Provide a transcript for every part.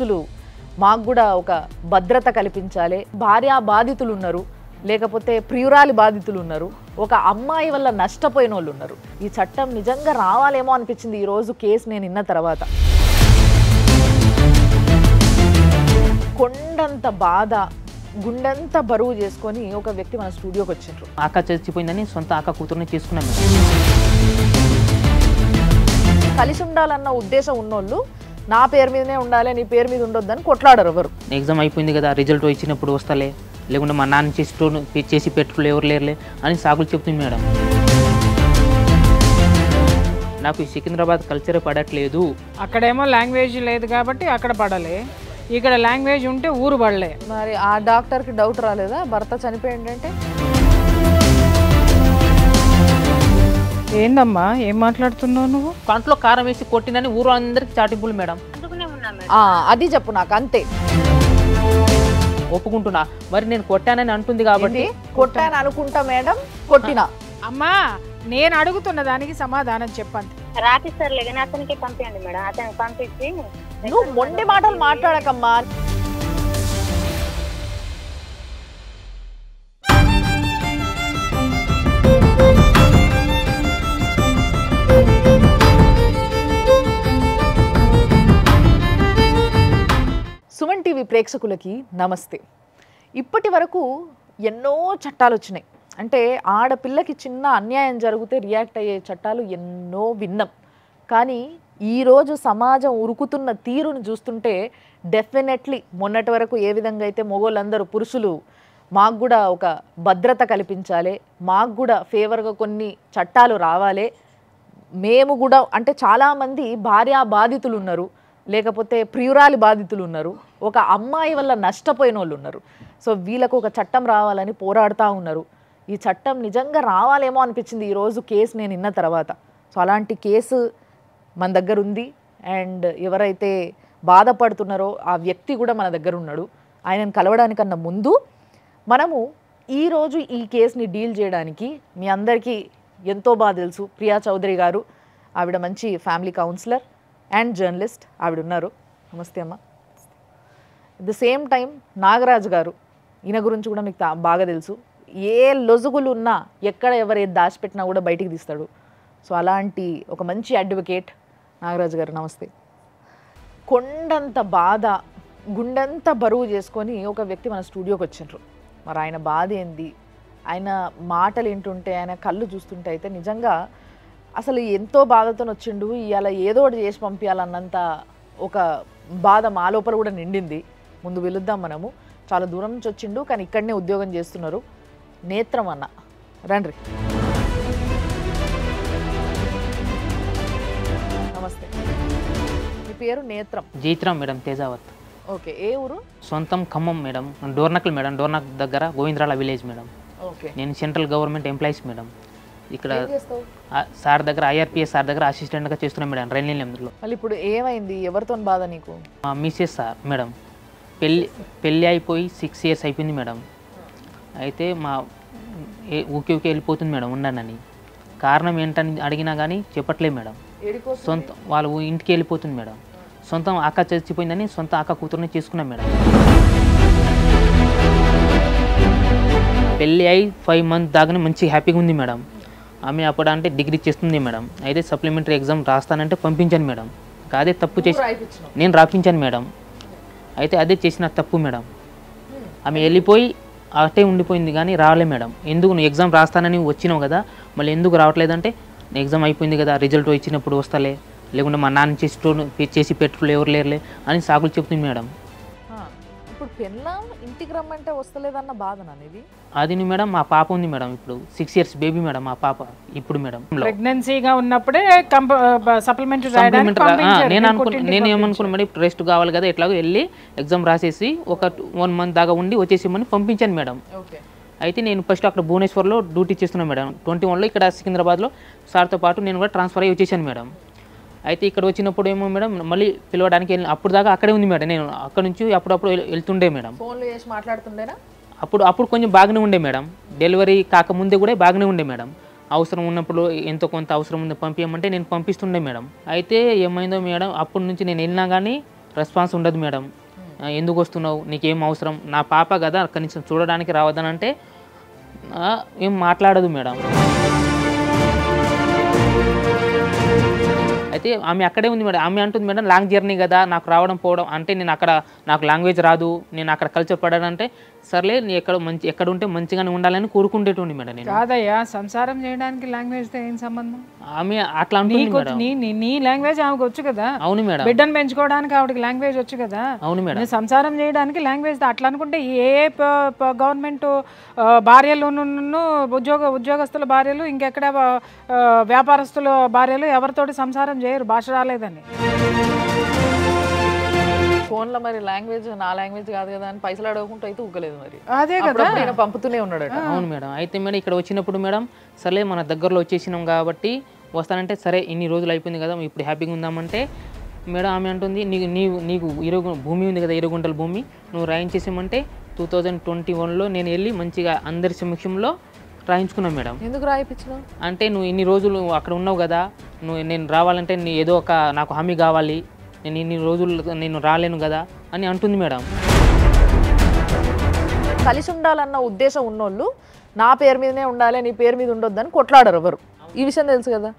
పురుషులు మాకు కూడా ఒక భద్రత కల్పించాలి. భార్య బాధితులు ఉన్నారు, లేకపోతే ప్రియురాలి బాధితులు ఉన్నారు, ఒక అమ్మాయి వల్ల నష్టపోయిన వాళ్ళు ఉన్నారు. ఈ చట్టం నిజంగా రావాలేమో అనిపించింది ఈరోజు కేసు నేను విన్న తర్వాత. కొండంత బాధ, గుండెంత బరువు చేసుకొని ఒక వ్యక్తి మన స్టూడియోకి వచ్చిండ్రు. అక్క చచ్చిపోయిందని సొంత అక్క కూతురుని చేసుకున్నాం. కలిసి ఉండాలన్న ఉద్దేశం ఉన్నోళ్ళు నా పేరు మీదనే ఉండాలి, నీ పేరు మీద ఉండొద్దని కొట్లాడరు ఎవరు. ఎగ్జామ్ అయిపోయింది కదా, రిజల్ట్ ఇచ్చినప్పుడు వస్తలే, లేకుంటే మా నాన్న చేసి పెట్టుకులు ఎవరు లేరులే అని సాకులు చెప్తుంది మేడం. నాకు ఈ సికింద్రాబాద్ కల్చరే పడట్లేదు. అక్కడేమో లాంగ్వేజ్ లేదు కాబట్టి అక్కడ పడలే, ఇక్కడ లాంగ్వేజ్ ఉంటే ఊరు పడలే. మరి ఆ డాక్టర్కి డౌట్ రాలేదా భర్త చనిపోయిందంటే? ఏందమ్మా ఏం మాట్లాడుతున్నావు నువ్వు? కంట్లో కారం వేసి కొట్టినని ఊరు అందరికి చాటింపులు మేడం. అది చెప్పు నాకు, అంతే. ఒప్పుకుంటున్నా, మరి నేను కొట్టానని అంటుంది కాబట్టి. కొట్టాను అనుకుంటా మేడం, కొట్టినా. అమ్మా నేను అడుగుతున్న దానికి సమాధానం చెప్పండి. రాపిస్తారులే కానీ అతనికి పంపించండి మేడం, అతనికి పంపించి. నువ్వు మొండి మాటలు మాట్లాడకమ్మా. సుమన్ టీవీ ప్రేక్షకులకి నమస్తే. ఇప్పటి వరకు ఎన్నో చట్టాలు వచ్చినాయి. అంటే ఆడపిల్లకి చిన్న అన్యాయం జరిగితే రియాక్ట్ అయ్యే చట్టాలు ఎన్నో విన్నాం. కానీ ఈరోజు సమాజం ఉరుకుతున్న తీరును చూస్తుంటే డెఫినెట్లీ మొన్నటి వరకు ఏ విధంగా అయితే మొగోళ్ళందరూ పురుషులు మాకు కూడా ఒక భద్రత కల్పించాలి, మాకు కూడా ఫేవర్గా కొన్ని చట్టాలు రావాలి, మేము కూడా అంటే చాలామంది భార్య బాధితులు ఉన్నారు, లేకపోతే ప్రియురాలి బాధితులు ఉన్నారు, ఒక అమ్మాయి వల్ల నష్టపోయిన వాళ్ళు ఉన్నారు. సో వీళ్ళకు ఒక చట్టం రావాలని పోరాడుతూ ఉన్నారు. ఈ చట్టం నిజంగా రావాలేమో అనిపించింది ఈరోజు కేసు నేను విన్న తర్వాత. సో అలాంటి కేసు మన దగ్గర ఉంది. అండ్ ఎవరైతే బాధపడుతున్నారో ఆ వ్యక్తి కూడా మన దగ్గర ఉన్నాడు. ఆయనను కలవడానికన్నా ముందు మనము ఈరోజు ఈ కేసుని డీల్ చేయడానికి మీ అందరికీ ఎంతో బాగా తెలుసు ప్రియా చౌదరి గారు. ఆవిడ మంచి ఫ్యామిలీ కౌన్సిలర్ అండ్ జర్నలిస్ట్ ఆవిడ ఉన్నారు. నమస్తే అమ్మ. At the same time Nagaraju గారు, ఈయన గురించి కూడా మీకు బాగా తెలుసు. ఏ లొజుగులు ఉన్నా ఎక్కడ ఎవరు ఏది దాచిపెట్టినా కూడా బయటికి తీస్తాడు. సో అలాంటి ఒక మంచి అడ్వకేట్ నాగరాజు గారు, నమస్తే. కొండంత బాధ, గుండెంత బరువు చేసుకొని ఒక వ్యక్తి మన స్టూడియోకి వచ్చిండ్రు. మరి ఆయన బాధ ఏంది, ఆయన మాటలు వింటుంటే, ఆయన కళ్ళు చూస్తుంటే అయితే నిజంగా అసలు ఎంతో బాధతో వచ్చిండు. ఇవాళ ఏదో ఒకటి చేసి పంపించాలన్నంత ఒక బాధ మా లోపల కూడా నిండింది. ముందు వెళుద్దాం మనము. చాలా దూరం నుంచి వచ్చిండు కానీ ఇక్కడనే ఉద్యోగం చేస్తున్నారు. నేత్రం అన్న, రండి. నమస్తే. మీ పేరు నేత్రం? జైత్రం మేడం, తేజావత్. ఓకే, ఏ ఊరు? సొంతం ఖమ్మం మేడం, డోర్నకల్ మేడం, డోర్నక్ దగ్గర గోవిందరాల విలేజ్ మేడం. ఓకే. నేను సెంట్రల్ గవర్నమెంట్ ఎంప్లాయీస్ మేడం. ఇక్కడ సార్ దగ్గర IRPS సార్ దగ్గర అసిస్టెంట్గా చేస్తున్నాం మేడం, రైల్వేలో. మళ్ళీ ఇప్పుడు ఏమైంది, ఎవరితో బాధ నీకు? మా మిస్సెస్ సార్ మేడం, పెళ్ళి అయిపోయి 6 years అయిపోయింది మేడం. అయితే మా ఊకే వెళ్ళిపోతుంది మేడం ఉండనని. కారణం ఏంటని అడిగినా కానీ చెప్పట్లేదు మేడం. సొంత వాళ్ళు ఇంటికి వెళ్ళిపోతుంది మేడం. సొంతం అక్క చచ్చిపోయిందని సొంత అక్క కూతురుని చేసుకున్నాం మేడం. పెళ్ళి అయి 5 months దాకానే మంచి హ్యాపీగా ఉంది మేడం. ఆమె అప్పుడు అంటే డిగ్రీ చేస్తుంది మేడం. అయితే సప్లిమెంటరీ ఎగ్జామ్ రాస్తానంటే పంపించాను మేడం. అదే తప్పు చేసి నేను రాపించాను మేడం. అయితే అదే చేసిన తప్పు మేడం. ఆమె వెళ్ళిపోయి అటే ఉండిపోయింది కానీ రాలే మేడం. ఎందుకు నువ్వు ఎగ్జామ్ రాస్తానని వచ్చినావు కదా, మళ్ళీ ఎందుకు రావట్లేదంటే ఎగ్జామ్ అయిపోయింది కదా, రిజల్ట్ ఇచ్చినప్పుడు వస్తలే, లేకుంటే మా నాన్న చేసి పెట్టుకులు ఎవరు లేరులే అని సాకులు చెప్తుంది మేడం. ఇప్పుడు పెళ్ళాం ఇంటికి రమ్మంటే వస్తలేదన్న బాధనా ఇది? అది మేడం మా పాప ఉంది మేడం, ఇప్పుడు 6 years బేబీ మేడం మా పాప ఇప్పుడు మేడం. ప్రెగ్నెన్సీగా ఉన్నప్పుడే సప్లిమెంటరీ నేను ఏమనుకున్నా మేడం, ఇప్పుడు రెస్ట్ కావాలి కదా, ఎట్లాగో వెళ్ళి ఎగ్జామ్ రాసేసి ఒక 1 month దాకా ఉండి వచ్చేసేమని పంపించాను మేడం. అయితే నేను ఫస్ట్ అక్కడ భువనేశ్వర్లో డ్యూటీ చేస్తున్నాను మేడం. 21లో ఇక్కడ సికింద్రాబాద్లో సార్తో పాటు నేను కూడా ట్రాన్స్ఫర్ అయ్యి వచ్చేసాను మేడం. అయితే ఇక్కడ వచ్చినప్పుడు ఏమో మేడం మళ్ళీ పిలవడానికి అప్పుడు దాకా అక్కడే ఉంది మేడం. నేను అక్కడ నుంచి అప్పుడప్పుడు వెళ్తుండే మేడం. ఫోన్లో చేసి మాట్లాడుతుండేనా? అప్పుడు కొంచెం బాగానే ఉండే మేడం. డెలివరీ కాకముందే కూడా బాగానే ఉండే మేడం. అవసరం ఉన్నప్పుడు ఎంతో కొంత అవసరం ఉంది పంపించమంటే నేను పంపిస్తుండే మేడం. అయితే ఏమైందో మేడం, అప్పటి నుంచి నేను వెళ్ళినా కానీ రెస్పాన్స్ ఉండదు మేడం. ఎందుకు వస్తున్నావు, నీకేం అవసరం, నా పాప కదా కనీసం చూడడానికి రావద్దని అంటే ఏం మాట్లాడదు మేడం. అయితే ఆమె అక్కడే ఉంది మేడం. ఆమె అంటుంది మేడం లాంగ్ జర్నీ కదా నాకు రావడం పోవడం అంటే నేను అక్కడ నాకు లాంగ్వేజ్ రాదు, నేను అక్కడ కల్చర్ పడాలంటే సర్లే నీ ఎక్కడ ఉంటే మంచిగానే ఉండాలని కోరుకుంటేటువంటి మేడం నేను. కాదయ్యా, సంసారం చేయడానికి లాంగ్వేజ్తో ఏం సంబంధం? ఆమె అట్లా అంటుంది మేడం. నీ లాంగ్వేజ్ ఆమెకు వచ్చు కదా. అవును మేడం. బిడ్డను పెంచుకోవడానికి ఆవిడకి లాంగ్వేజ్ వచ్చు కదా. అవును మేడం. సంసారం చేయడానికి లాంగ్వేజ్ అట్లా అనుకుంటే ఏ గవర్నమెంట్ భార్యలు ఉద్యోగస్తుల భార్యలు ఇంకెక్కడ వ్యాపారస్తుల భార్యలు ఎవరితోటి సంసారం చేయరు భాష రాలేదని. ఫోన్లో మరి లాంగ్వేజ్ నా లాంగ్వేజ్ కాదు కదా అని పైసలు అడగకుండా అయితే ఊగలేదు మరి. అదే కదా నేను పంపుతూనే ఉన్నాడట. అవును మేడం. అయితే మేడం ఇక్కడ వచ్చినప్పుడు మేడం సరే మన దగ్గరలో వచ్చేసినాం కాబట్టి వస్తానంటే సరే ఇన్ని రోజులు అయిపోయింది కదా ఇప్పుడు హ్యాపీగా ఉందామంటే మేడం ఆమె అంటుంది నీకు 20 భూమి ఉంది కదా 20 గుంటల భూమి నువ్వు రాయించేసామంటే 2021లో నేను వెళ్ళి మంచిగా అందరి సమక్షంలో రాయించుకున్నాను మేడం. ఎందుకు రాయిపించినావు అంటే నువ్వు ఇన్ని రోజులు అక్కడ ఉన్నావు కదా, నేను రావాలంటే ఏదో ఒక నాకు హామీ కావాలి, నేను ఇన్ని రోజులు నేను రాలేను కదా అని అంటుంది మేడం. కలిసి ఉండాలన్న ఉద్దేశం ఉన్నోళ్ళు నా పేరు మీదనే ఉండాలి నీ పేరు మీద ఉండొద్దని కొట్లాడరు ఎవరు. ఈ విషయం తెలుసు కదా,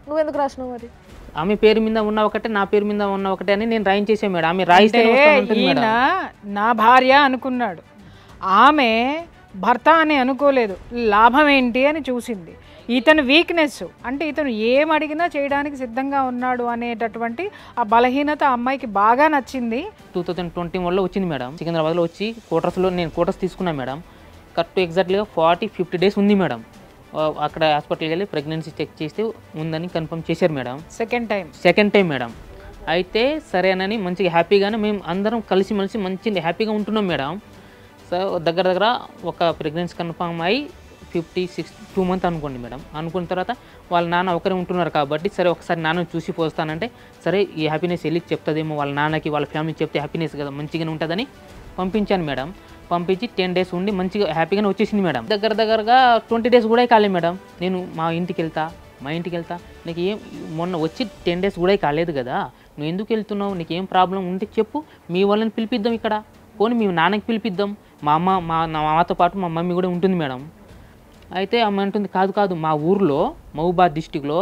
నువ్వెందుకు రాసినావు మరి? ఆమె పేరు మీద ఉన్న ఒకటే నా పేరు మీద ఉన్న ఒకటే అని నేను రాయించేసాను మేడం. ఆమె రాయిస్తే ఈయన నా భార్య అనుకున్నాడు, ఆమె భర్త అని అనుకోలేదు. లాభం ఏంటి అని చూసింది. ఇతను వీక్నెస్ అంటే ఇతను ఏం అడిగినా చేయడానికి సిద్ధంగా ఉన్నాడు అనేటటువంటి ఆ బలహీనత అమ్మాయికి బాగా నచ్చింది. 2021లో వచ్చింది మేడం. సికింద్రాబాద్లో వచ్చి నేను క్వార్టర్స్ తీసుకున్నాను మేడం. కరెక్ట్ ఎగ్జాక్ట్లీగా 40-50 డేస్ ఉంది మేడం. అక్కడ హాస్పిటల్కి వెళ్ళి ప్రెగ్నెన్సీ చెక్ చేస్తే ఉందని కన్ఫర్మ్ చేశారు మేడం. Second time madam. అయితే సరేనని మంచిగా హ్యాపీగానే మేము అందరం కలిసిమెలిసి మంచిగా హ్యాపీగా ఉంటున్నాం మేడం. సో దగ్గర ఒక ప్రెగ్నెన్సీ కన్ఫర్మ్ అయ్యి 2 మంత్ అనుకోండి మేడం. అనుకున్న తర్వాత వాళ్ళ నాన్న ఒకరే ఉంటున్నారు కాబట్టి సరే ఒకసారి నాన్నని చూసి పోస్తానంటే సరే ఈ హ్యాపీనెస్ వెళ్ళి చెప్తుందేమో వాళ్ళ నాన్నకి వాళ్ళ ఫ్యామిలీకి చెప్తే హ్యాపీనెస్ కదా మంచిగానే ఉంటుందని పంపించాను మేడం. పంపించి 10 డేస్ ఉండి మంచిగా హ్యాపీగానే వచ్చేసింది మేడం. దగ్గరగా 20 డేస్ కూడా కాలేదు మేడం. నేను మా ఇంటికి వెళ్తా నీకు ఏం మొన్న వచ్చి 10 డేస్ కూడా కాలేదు కదా, నువ్వు ఎందుకు వెళ్తున్నావు, నీకు ఏం ప్రాబ్లం ఉంటే చెప్పు, మీ వాళ్ళని పిలిపిద్దాం, ఇక్కడ పోనీ మీ నాన్నకి పిలిపిద్దాం, మా అమ్మ మాతో పాటు మా మమ్మీ కూడా ఉంటుంది మేడం. అయితే అమ్మ అంటుంది కాదు మా ఊర్లో మహబూబాద్ డిస్టిక్లో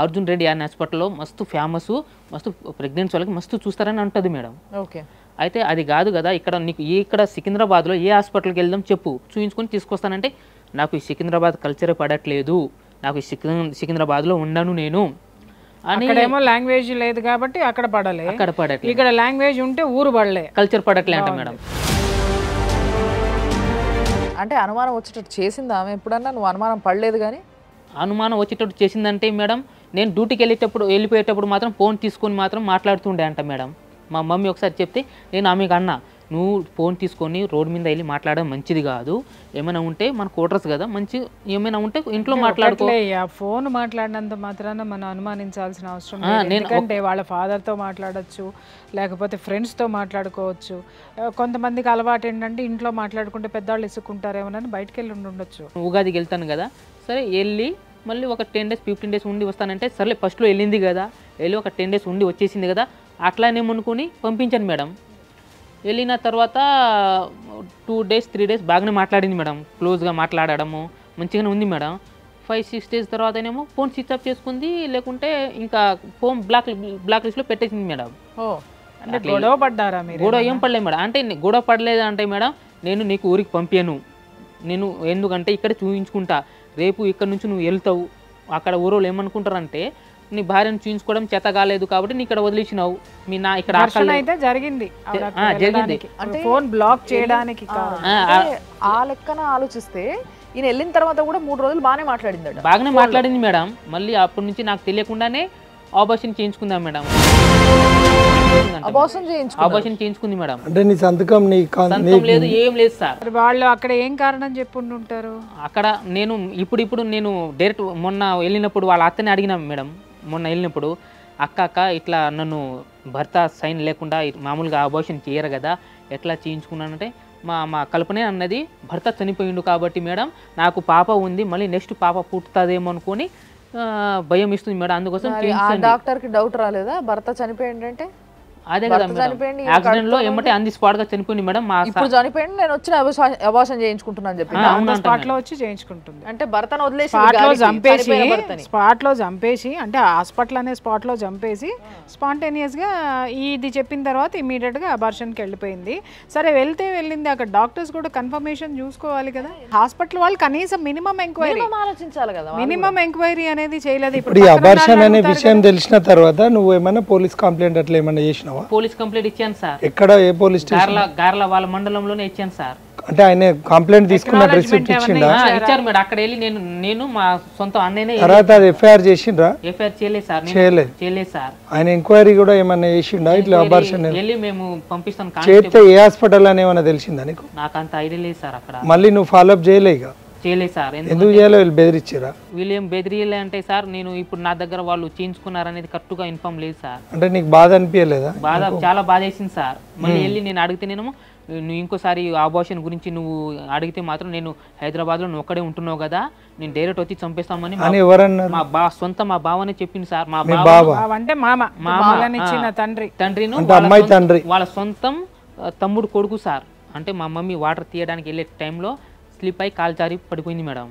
అర్జున్ రెడ్డి అనే హాస్పిటల్లో మస్తు ఫేమస్, మస్తు ప్రెగ్నెన్సీ వాళ్ళకి మస్తు చూస్తారని అంటుంది మేడం. ఓకే. అయితే అది కాదు కదా, ఇక్కడ నీకు ఇక్కడ సికింద్రాబాద్లో ఏ హాస్పిటల్కి వెళ్దాం చెప్పు, చూపించుకొని తీసుకొస్తానంటే నాకు ఈ సికింద్రాబాద్ కల్చరే పడట్లేదు, నాకు ఈ సికింద్రాబాద్లో ఉండను నేను అని. అక్కడేమో లాంగ్వేజ్ లేదు కాబట్టి అక్కడ పడట్లేదు, ఇక్కడ లాంగ్వేజ్ ఉంటే ఊరు పడలే, కల్చర్ పడట్లే అంట మేడం. అంటే అనుమానం వచ్చేటట్టు చేసింది ఆమె ఎప్పుడన్నా? నువ్వు అనుమానం పడలేదు కానీ అనుమానం వచ్చేటట్టు చేసిందంటే మేడం నేను డ్యూటీకి వెళ్ళిపోయేటప్పుడు మాత్రం ఫోన్ తీసుకొని మాత్రం మాట్లాడుతుండే అంట మేడం. మా మమ్మీ ఒకసారి చెప్తే నేను ఆమెకు అన్నా, నువ్వు ఫోన్ తీసుకొని రోడ్ మీద వెళ్ళి మాట్లాడడం మంచిది కాదు, ఏమైనా ఉంటే మన క్వార్టర్స్ కదా మంచి ఏమైనా ఉంటే ఇంట్లో మాట్లాడుకో. ఫోన్ మాట్లాడినంత మాత్రాన మనం అనుమానించాల్సిన అవసరం లేదు. ఎందుకంటే వాళ్ళ ఫాదర్తో మాట్లాడచ్చు, లేకపోతే ఫ్రెండ్స్తో మాట్లాడుకోవచ్చు. కొంతమందికి అలవాటు ఏంటంటే ఇంట్లో మాట్లాడుకుంటే పెద్దవాళ్ళు ఇసుకుంటారేమోనని బయటకు వెళ్ళి ఉండొచ్చు. ఉగాదికి వెళ్తాను కదా, సరే వెళ్ళి మళ్ళీ ఒక 10 డేస్ 15 డేస్ ఉండి వస్తానంటే సర్లే ఫస్ట్లో వెళ్ళింది కదా, వెళ్ళి ఒక 10 డేస్ ఉండి వచ్చేసింది కదా అట్లానేమనుకుని పంపించాను మేడం. వెళ్ళిన తర్వాత 2 డేస్ 3 డేస్ బాగానే మాట్లాడింది మేడం, క్లోజ్గా మాట్లాడడము మంచిగానే ఉంది మేడం. 5-6 డేస్ తర్వాత ఏమో ఫోన్ స్విచ్ ఆఫ్ చేసుకుంది, లేకుంటే ఇంకా ఫోన్ బ్లాక్ లిస్ట్లో పెట్టేసింది మేడం. అంటే గొడవ పడ్డారా మీరు? గొడవ ఏం పడలేదు మేడం. అంటే గొడవ పడలేదు అంటే మేడం నేను నీకు ఊరికి పంపాను, నేను ఎందుకంటే ఇక్కడ చూపించుకుంటా, రేపు ఇక్కడ నుంచి నువ్వు వెళ్తావు, అక్కడ ఊరోళ్ళు ఏమనుకుంటారంటే నీ భార్యను చూయించుకోవడం చేత కాలేదు కాబట్టి నీ ఇక్కడ వదిలేసినావు, మీ నా ఇక్కడ అయితే జరిగింది అంటే ఫోన్ బ్లాక్ చేయడానికి. ఆ లెక్కన ఆలోచిస్తే ఈయన వెళ్ళిన తర్వాత కూడా 3 రోజులు బాగానే మాట్లాడింది మేడం. మళ్ళీ అప్పటి నుంచి నాకు తెలియకుండానే ఆపరేషన్ చేయించుకుందాం మేడం. ఆపరేషన్ చేయించుకుంది మేడం. అంటే నీ సంతకం లేదు, ఏం లేదు సార్. వాళ్ళు అక్కడ ఏం కారణం చెప్పుంటారు? అక్కడ నేను ఇప్పుడు నేను డైరెక్ట్ మొన్న వెళ్ళినప్పుడు వాళ్ళ అత్తని అడిగినా మేడం. మొన్న వెళ్ళినప్పుడు అక్క ఇట్లా నన్ను భర్త సైన్ లేకుండా మామూలుగా అబార్షన్ చేయరు కదా, ఎట్లా చేయించుకున్నానంటే మా కల్పనే అన్నది భర్త చనిపోయిండు కాబట్టి మేడం నాకు పాప ఉంది, మళ్ళీ నెక్స్ట్ పాప పుట్టుతుందేమో అనుకొని భయం ఇస్తుంది మేడం, అందుకోసం. డాక్టర్కి డౌట్ రాలేదా భర్త చనిపోయిందంటే? అదే కదా భర్త చనిపోయింది, ఈమె యాక్సిడెంట్ లో కడుపుతో ఏమంటే అంది స్పాట్ గా చనిపోయింది మేడం. మా ఇప్పుడు చనిపోయింది, నేను వచ్చి అబార్షన్ చేయించుకుంటున్నాను చెప్పి స్పాట్ లో వచ్చి చేయించుకుంటుంది. అంటే భర్తను వదిలేసి స్పాట్ లో గాలికి, చంపేసి చనిపోయిన భర్తని. స్పాట్ లో చంపేసి అంటే హాస్పిటల్ అనే స్పాట్ లో చంపేసి స్పాంటేనియస్ గా ఇది చెప్పిన తర్వాత ఇమీడియట్ గా అబార్షన్ కి వెళ్ళిపోయింది. సరే వెళ్ళింది, అక్కడ డాక్టర్స్ కూడా కన్ఫర్మేషన్ చూసుకోవాలి కదా. హాస్పిటల్ వాళ్ళు కనీసం మినిమం ఎంక్వైరీ మినిమం ఆలోచించాలి కదా. మినిమం ఎంక్వైరీ అనేది చేయలేదు. ఇప్పుడు ఈ అబార్షన్ అనే విషయం తెలిసిన తర్వాత నువ్వు ఏమైనా పోలీస్ కంప్లైంట్ అట్లా ఏమైనా చేసినావా? పోలీస్ కంప్లైంట్ ఇచ్చాను సార్. ఎక్కడ, ఏ పోలీస్ స్టేషన్? గార్ల వాళ్ళ మండలంలోనే ఇచ్చాను సార్. అంటే ఆయన కంప్లైంట్ తీసుకున్న రిసిప్ట్ ఇచ్చిండా? ఇచ్చారు మేడం. అక్కడ వెళ్ళి నేను మా సొంత అన్నయ్యనే. తర్వాత అది ఎఫ్ఐఆర్ చేసిండ్రా? ఎఫ్ఐఆర్ చేయలేదు సార్. చేయలేదు సార్. ఆయన ఎంక్వైరీ కూడా ఏమన్నా చేసిండా ఇట్లా అబార్షన్? వెళ్ళి మేము పంపిస్తాను చేస్తే ఏ హాస్పిటల్ అని ఏమైనా తెలిసిందా నీకు? నాకు అంత ఐడియా లేదు సార్. అక్కడ మళ్ళీ నువ్వు ఫాలోఅప్ చేయలే ఇక? చేయలేదు సార్. ఎందుకు చేయాలి? వీళ్ళు బెదిరించారా? వీళ్ళు ఏం బెదిరియలే అంటే సార్, నేను ఇప్పుడు నా దగ్గర వాళ్ళు చేయించుకున్నారనేది కరెక్ట్ గా ఇన్ఫార్మ్ లేదు సార్. అంటే నీకు బాధ అనిపించలేదా? బాధ, చాలా బాధ వేసింది సార్. మళ్ళీ వెళ్ళి నేను అడిగితే నువ్వు ఇంకోసారి అబార్షన్ గురించి నువ్వు అడిగితే మాత్రం నేను హైదరాబాద్లో నువ్వు ఒక్కడే ఉంటున్నావు కదా, నేను డైరెక్ట్ వచ్చి చంపేస్తామని అని ఎవరన్నారు? మా బావనే చెప్పింది సార్. మా బావ అంటే మామ తండ్రిను అమ్మాయి తండ్రి వాళ్ళ సొంతం తమ్ముడు కొడుకు సార్. అంటే మా మమ్మీ వాటర్ తీయడానికి వెళ్ళే టైంలో స్లిప్ అయి కాలు జారి పడిపోయింది మేడం,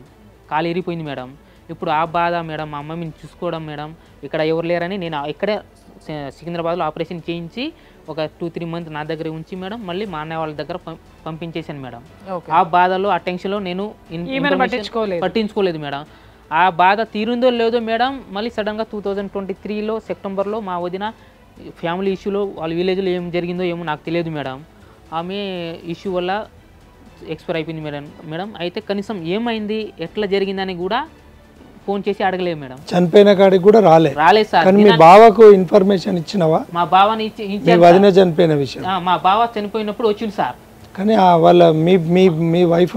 కాలు ఎరిపోయింది మేడం. ఇప్పుడు ఆ బాధ మేడం, మా మమ్మీని చూసుకోవడం మేడం, ఇక్కడ ఎవరు లేరని నేను ఇక్కడే సికింద్రాబాద్లో ఆపరేషన్ చేయించి ఒక 2-3 మంత్స్ నా దగ్గర ఉంచి మేడం మళ్ళీ మా అన్నయ్య వాళ్ళ దగ్గర పంపించేశాను మేడం. ఆ బాధలో ఆ టెన్షన్లో నేను పట్టించుకోలేదు మేడం. ఆ బాధ తీరుందో లేదో మేడం, మళ్ళీ సడన్గా 2023లో సెప్టెంబర్లో మా వదిన ఫ్యామిలీ ఇష్యూలో వాళ్ళ విలేజ్లో ఏం జరిగిందో ఏమో నాకు తెలియదు మేడం. ఆమె ఇష్యూ వల్ల ఎక్స్పైర్ అయిపోయింది మేడం. అయితే కనీసం ఏమైంది, ఎట్లా జరిగిందని కూడా ఫోన్ చేసి అడగలేదు మేడం. చనిపోయిన కాడికి కూడా రాలేదు సార్. కానీ మీ బావకు ఇన్ఫర్మేషన్ ఇచ్చినవా? మా బావని వదిన చనిపోయిన విషయం మా బావ చనిపోయినప్పుడు వచ్చింది సార్. కానీ వాళ్ళ మీ వైఫ్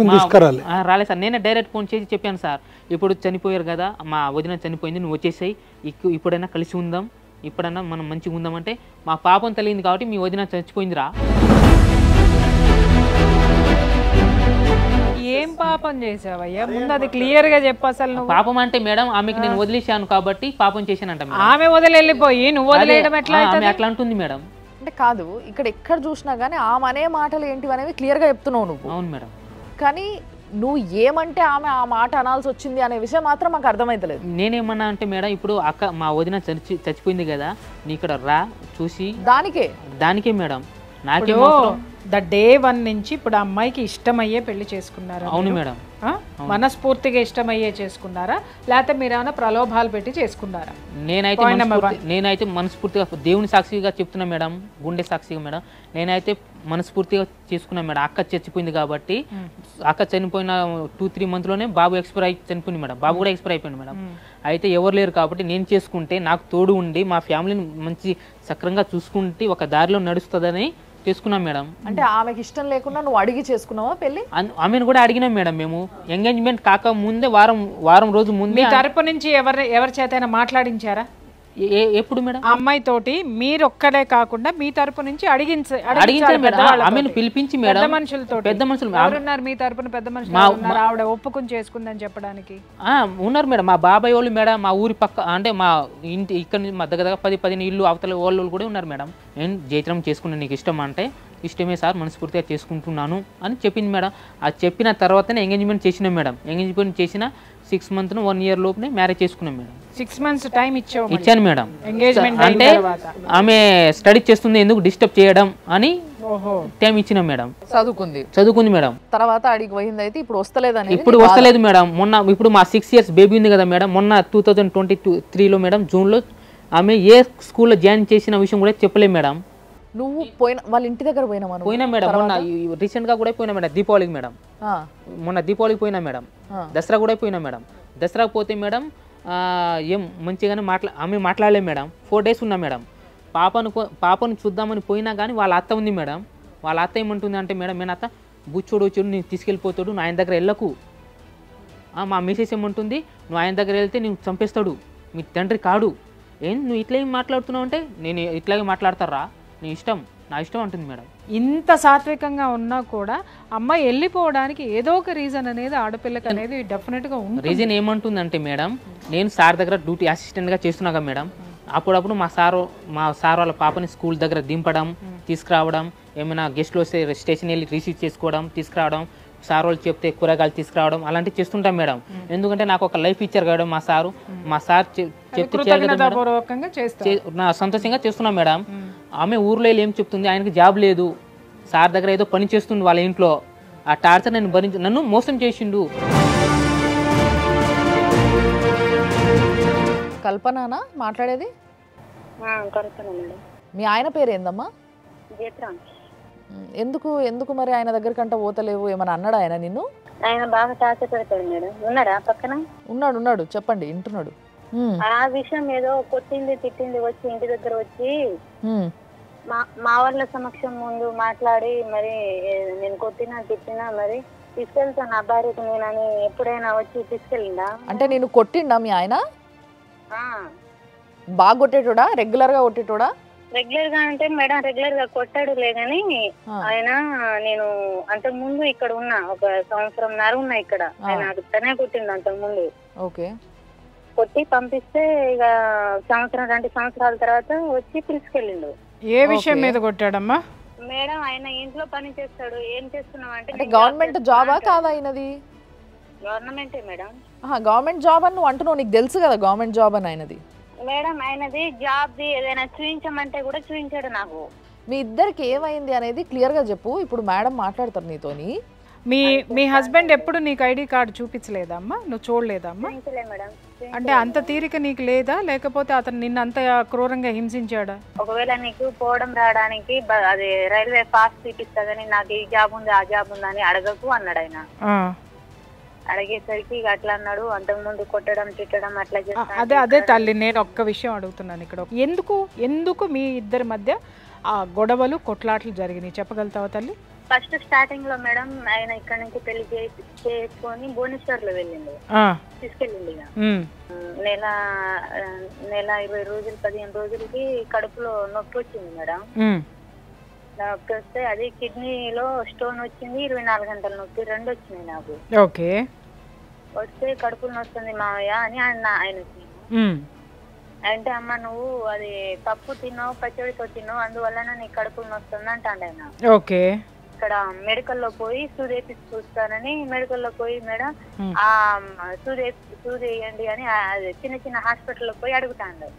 రాలేదు సార్. నేనే డైరెక్ట్ ఫోన్ చేసి చెప్పాను సార్, ఇప్పుడు చనిపోయారు కదా, మా వదిన చనిపోయింది, నువ్వు వచ్చేసాయి, ఇప్పుడైనా కలిసి ఉందాం, ఇప్పుడైనా మనం మంచిగా ఉందాం అంటే మా పాపం తెలియదు కాబట్టి మీ వదిన చచ్చిపోయిందిరా. ఏం పాపం చేసావయ్యా? ముందు అది క్లియర్ గా చెప్పు. అసలు పాపం అంటే మేడం ఆమెకి నేను వదిలేశాను కాబట్టి పాపం చేశానంట. ఆమె వదిలి వెళ్ళిపోయి నువ్వు వదిలేయడం ఎట్లా? అట్లా అంటుంది మేడం. అంటే కాదు, ఇక్కడ ఎక్కడ చూసినా గానీ ఆమె అనే మాటలు ఏంటివి అనేవి క్లియర్ గా చెప్తున్నావు నువ్వు. అవును మేడం. కానీ నువ్వు ఏమంటే ఆమె ఆ మాట అనాల్సి వచ్చింది అనే విషయం మాత్రం మాకు అర్థమైతలేదు. నేనేమన్నా అంటే మేడం, ఇప్పుడు అక్క మా వదిన చచ్చిపోయింది కదా, నీ ఇక్కడ రా చూసి దానికే మేడం. నాకే డే 1 నుంచి ఇప్పుడు అమ్మాయికి ఇష్టమయ్యే పెళ్లి చేసుకున్నారా? అవును మేడం. మనస్ఫూర్తిగా ఇష్టమయ్యే చేసుకున్నారా, లేకపోతే మీరేమైనా ప్రలోభాలు పెట్టి చేసుకున్నారా? నేనైతే మనస్ఫూర్తిగా దేవుని సాక్షిగా చెప్తున్నా మేడం, గుండె సాక్షిగా మేడం, నేనైతే మనస్ఫూర్తిగా చేసుకున్నా మేడం. అక్క చచ్చిపోయింది కాబట్టి, అక్క చనిపోయిన 2-3 మంత్లోనే బాబు చనిపోయింది మేడం. బాబు కూడా ఎక్స్పైర్ అయిపోయింది మేడం. అయితే ఎవరు లేరు కాబట్టి నేను చేసుకుంటే నాకు తోడు ఉండి మా ఫ్యామిలీని మంచి సక్రంగా చూసుకుంటే ఒక దారిలో నడుస్తుందని చేసుకున్నాం మేడం. అంటే ఆమెకి ఇష్టం లేకుండా నువ్వు అడిగి చేసుకున్నావా పెళ్లి? ఆమెను కూడా అడిగినాం మేడం. మేము ఎంగేజ్మెంట్ కాక ముందే వారం రోజు ముందే తరపు నుంచి ఎవరి చేతైనా మాట్లాడించారా? ఎప్పుడు మేడం? అమ్మాయి తోటి మీరు ఒక్కడే కాకుండా మీ తరపు నుంచి అడిగించారు మేడం. ఆమెను పిలిపించి మేడం, పెద్ద మనుషులు ఎవరున్నారు మీ తరపున? పెద్ద మనుషులు ఆవిడ ఒప్పుకుని చేసుకుందని చెప్పడానికి ఉన్నారు మేడం. మా బాబాయ్ వాళ్ళు మేడం, మా ఊరి పక్క అంటే మా ఇంటి ఇక్కడ మా దగ్గర 10-15 ఇల్లు అవతల వాళ్ళు కూడా ఉన్నారు మేడం. నేను జైత్రం చేసుకున్నా, నీకు ఇష్టం అంటే ఇష్టమే సార్, మనస్ఫూర్తిగా చేసుకుంటున్నాను అని చెప్పింది మేడం. అది చెప్పిన తర్వాతనే ఎంగేజ్మెంట్ చేసినాం మేడం. ఎంగేజ్మెంట్ చేసిన 6 మంత్స్ 1 ఇయర్ లోపునే మ్యారేజ్ చేసుకున్నాం మేడం. 6 మంత్స్ టైం ఇచ్చాను మేడం. అంటే ఆమె స్టడీ చేస్తుంది, ఎందుకు డిస్టర్బ్ చేయడం అని టైం ఇచ్చినాం మేడం. చదువుకుంది మేడం. తర్వాత అడిగి పోయింది. అయితే ఇప్పుడు వస్తలేదు మేడం. ఇప్పుడు మా 6 ఇయర్స్ బేబీ ఉంది కదా మేడం, మొన్న 2023లో మేడం జూన్లో ఆమె ఏ స్కూల్లో జాయిన్ చేసిన విషయం కూడా చెప్పలేదు మేడం. నువ్వు వాళ్ళ ఇంటి దగ్గర పోయినా మేడం. మొన్న రీసెంట్ గా కూడా పోయినా మేడం, దీపావళికి మేడం. మొన్న దీపావళికి పోయినా మేడం, దసరా కూడా పోయినా మేడం. దసరాకు పోతే మేడం ఏం మంచిగానే ఆమె మాట్లాడలేదు మేడం. 4 days ఉన్నా మేడం. పాపను చూద్దామని పోయినా కానీ వాళ్ళ అత్త ఉంది మేడం. వాళ్ళ అత్త ఏమంటుంది అంటే మేడం, నేను అత్త బుచ్చోడు నేను తీసుకెళ్ళిపోతాడు, నువ్వు ఆయన దగ్గర వెళ్ళకు. మా మిసెస్ ఏమంటుంది, నువ్వు ఆయన దగ్గర వెళ్తే నువ్వు చంపేస్తాడు, మీ తండ్రి కాడు, నువ్వు ఇట్లా ఏం మాట్లాడుతున్నావు అంటే నేను ఇట్లాగే మాట్లాడతారా, నీ ఇష్టం, నా ఇష్టం అంటుంది మేడం. ఇంత సాత్వికంగా ఉన్నా కూడా అమ్మాయి వెళ్ళిపోవడానికి ఏదో ఒక రీజన్ అనేది ఆడపిల్లకి అనేది డెఫినెట్గా ఉంటుంది. రీజన్ ఏమంటుందంటే మేడం, నేను సార్ దగ్గర డ్యూటీ అసిస్టెంట్గా చేస్తున్నాగా మేడం, అప్పుడప్పుడు మా సార్ వాళ్ళ పాపని స్కూల్ దగ్గర దింపడం, తీసుకురావడం, ఏమైనా గెస్ట్లు వస్తే స్టేషన్ వెళ్ళి రిసీవ్ చేసుకోవడం, తీసుకురావడం, సార్ వాళ్ళు చెప్తే కూరగాయలు తీసుకురావడం అలాంటివి చేస్తుంటాం మేడం. ఎందుకంటే నాకు ఒక లైఫ్ ఇచ్చారు కదా మా సార్ చెప్తే నా సంతోషంగా చేస్తున్నాం మేడం. ఆమె ఊర్లో ఏం చెప్తుంది, ఆయనకి జాబ్ లేదు, సార్ దగ్గర ఏదో పని చేస్తుంది వాళ్ళ ఇంట్లో. ఆ టార్చర్ నన్ను మోసం చేసిండు. కల్పననా మాట్లాడేది? కల్పన మేడం. మీ ఆయన పేరు ఏందమ్మా? జయత్రామ్. ఎందుకు మరి ఆయన దగ్గరకంట పోతలేవు? ఏమన్నా అన్నాడు ఆయన నిన్ను? ఆయన బాగా టార్చర్ పెడతాడు మేడం. ఉన్నాడా పక్కన? ఉన్నాడు చెప్పండి, వింటున్నాడు. ఆ విషయం ఏదో కొట్టింది తిట్టింది వచ్చి ఇంటి దగ్గర వచ్చి మా వాళ్ళ సమక్షం ముందు మాట్లాడి మరి నేను కొట్టినా తిట్టినా మరి తీసుకెళ్తాను నా భార్యకు నేనని ఎప్పుడైనా వచ్చి తీసుకెళ్ళిందా? అంటే నేను కొట్టిండా మీ ఆయన? బాగా కొట్టేటోడా? రెగ్యులర్ గా కొట్టేటోడా? రెగ్యులర్ గా అంటే మేడం రెగ్యులర్ గా కొట్టాడు లేదని ఆయన నేను అంతకు ముందు ఇక్కడ ఉన్నా, 1 సంవత్సరంన్నర ఉన్నా ఇక్కడ. ఆయన తనే కొట్టిండు అంతకు ముందు. ఓకే. కొట్టి పంపిస్తే ఇక 2 సంవత్సరాల తర్వాత వచ్చి తీసుకెళ్ళిండు. ఏ విషయం మీద కొట్టాడమ్మా? మేడం ఆయన ఇంట్లో పని చేస్తాడు. ఏం చేస్తున్నావు అంటే గవర్నమెంట్ జాబా కాదా ఆయనది? గవర్నమెంటే మేడం. గవర్నమెంట్ జాబ్ అని నువ్వు అంటున్నావు, నీకు తెలుసు కదా గవర్నమెంట్ జాబ్ అని ఆయనది. మేడం ఆయనది జాబ్ది ఏదైనా చూపించమంటే కూడా చూపించాడు నాకు. మీ ఇద్దరికి ఏమైంది అనేది క్లియర్ గా చెప్పు. ఇప్పుడు మేడం మాట్లాడతారు నీతోని. మీ హస్బెండ్ ఎప్పుడు నీకు ఐడి కార్డు చూపించలేదమ్మా? నువ్వు చూడలేదమ్మా? మేడం అంటే అంత తీరిక నీకు లేదా, లేకపోతే అతను నిన్ను అంత క్రూరంగా హింసించాడా? ఒకవేళ నీకు పోవడం రావడానికి అది రైల్వే పాస్ చూపిస్తుందని నాకు ఈ జాబ్ ఉంది ఆ జాబ్ ఉందా అని అడగకు అన్నాడు ఆయన. అడిగేసరికి ఇక అట్లా అన్నాడు. అంతకు ముందు కొట్టడం తిట్టడం అట్లా చేస్తాడు. అదే తల్లి, నేను ఒక్క విషయం అడుగుతున్నాను ఇక్కడ. ఎందుకు మీ ఇద్దరి మధ్య ఆ గొడవలు కొట్లాట్లు జరిగినాయి చెప్పగలుగుతావా తల్లి? ఫస్ట్ స్టార్టింగ్ లో మేడం ఆయన ఇక్కడ నుంచి పెళ్లి చేసుకొని భువనేశ్వర్ లో వెళ్ళిండు, తీసుకెళ్ళింది. నెల 20 రోజులు 15 రోజులకి కడుపులో నొప్పి వచ్చింది మేడం. నొప్పి వస్తే అది కిడ్నీలో స్టోన్ వచ్చింది, 24 గంటల నొప్పి 2 వచ్చినాయి నాకు. ఓకే. వస్తే కడుపులో వస్తుంది మావయ్య అని ఆయనకి అంటే, అమ్మ నువ్వు అది పప్పు తిన్నావు పచ్చడితో తిన్నావు అందువల్ల నీ కడుపులో వస్తుంది అంటాడు ఆయన. ఓకే. ఇక్కడ మెడికల్లో పోయి సూది చూస్తానని మెడికల్లో పోయి మేడం ఆ సూది వేయండి అని చిన్న హాస్పిటల్లో పోయి అడుగుతాండు.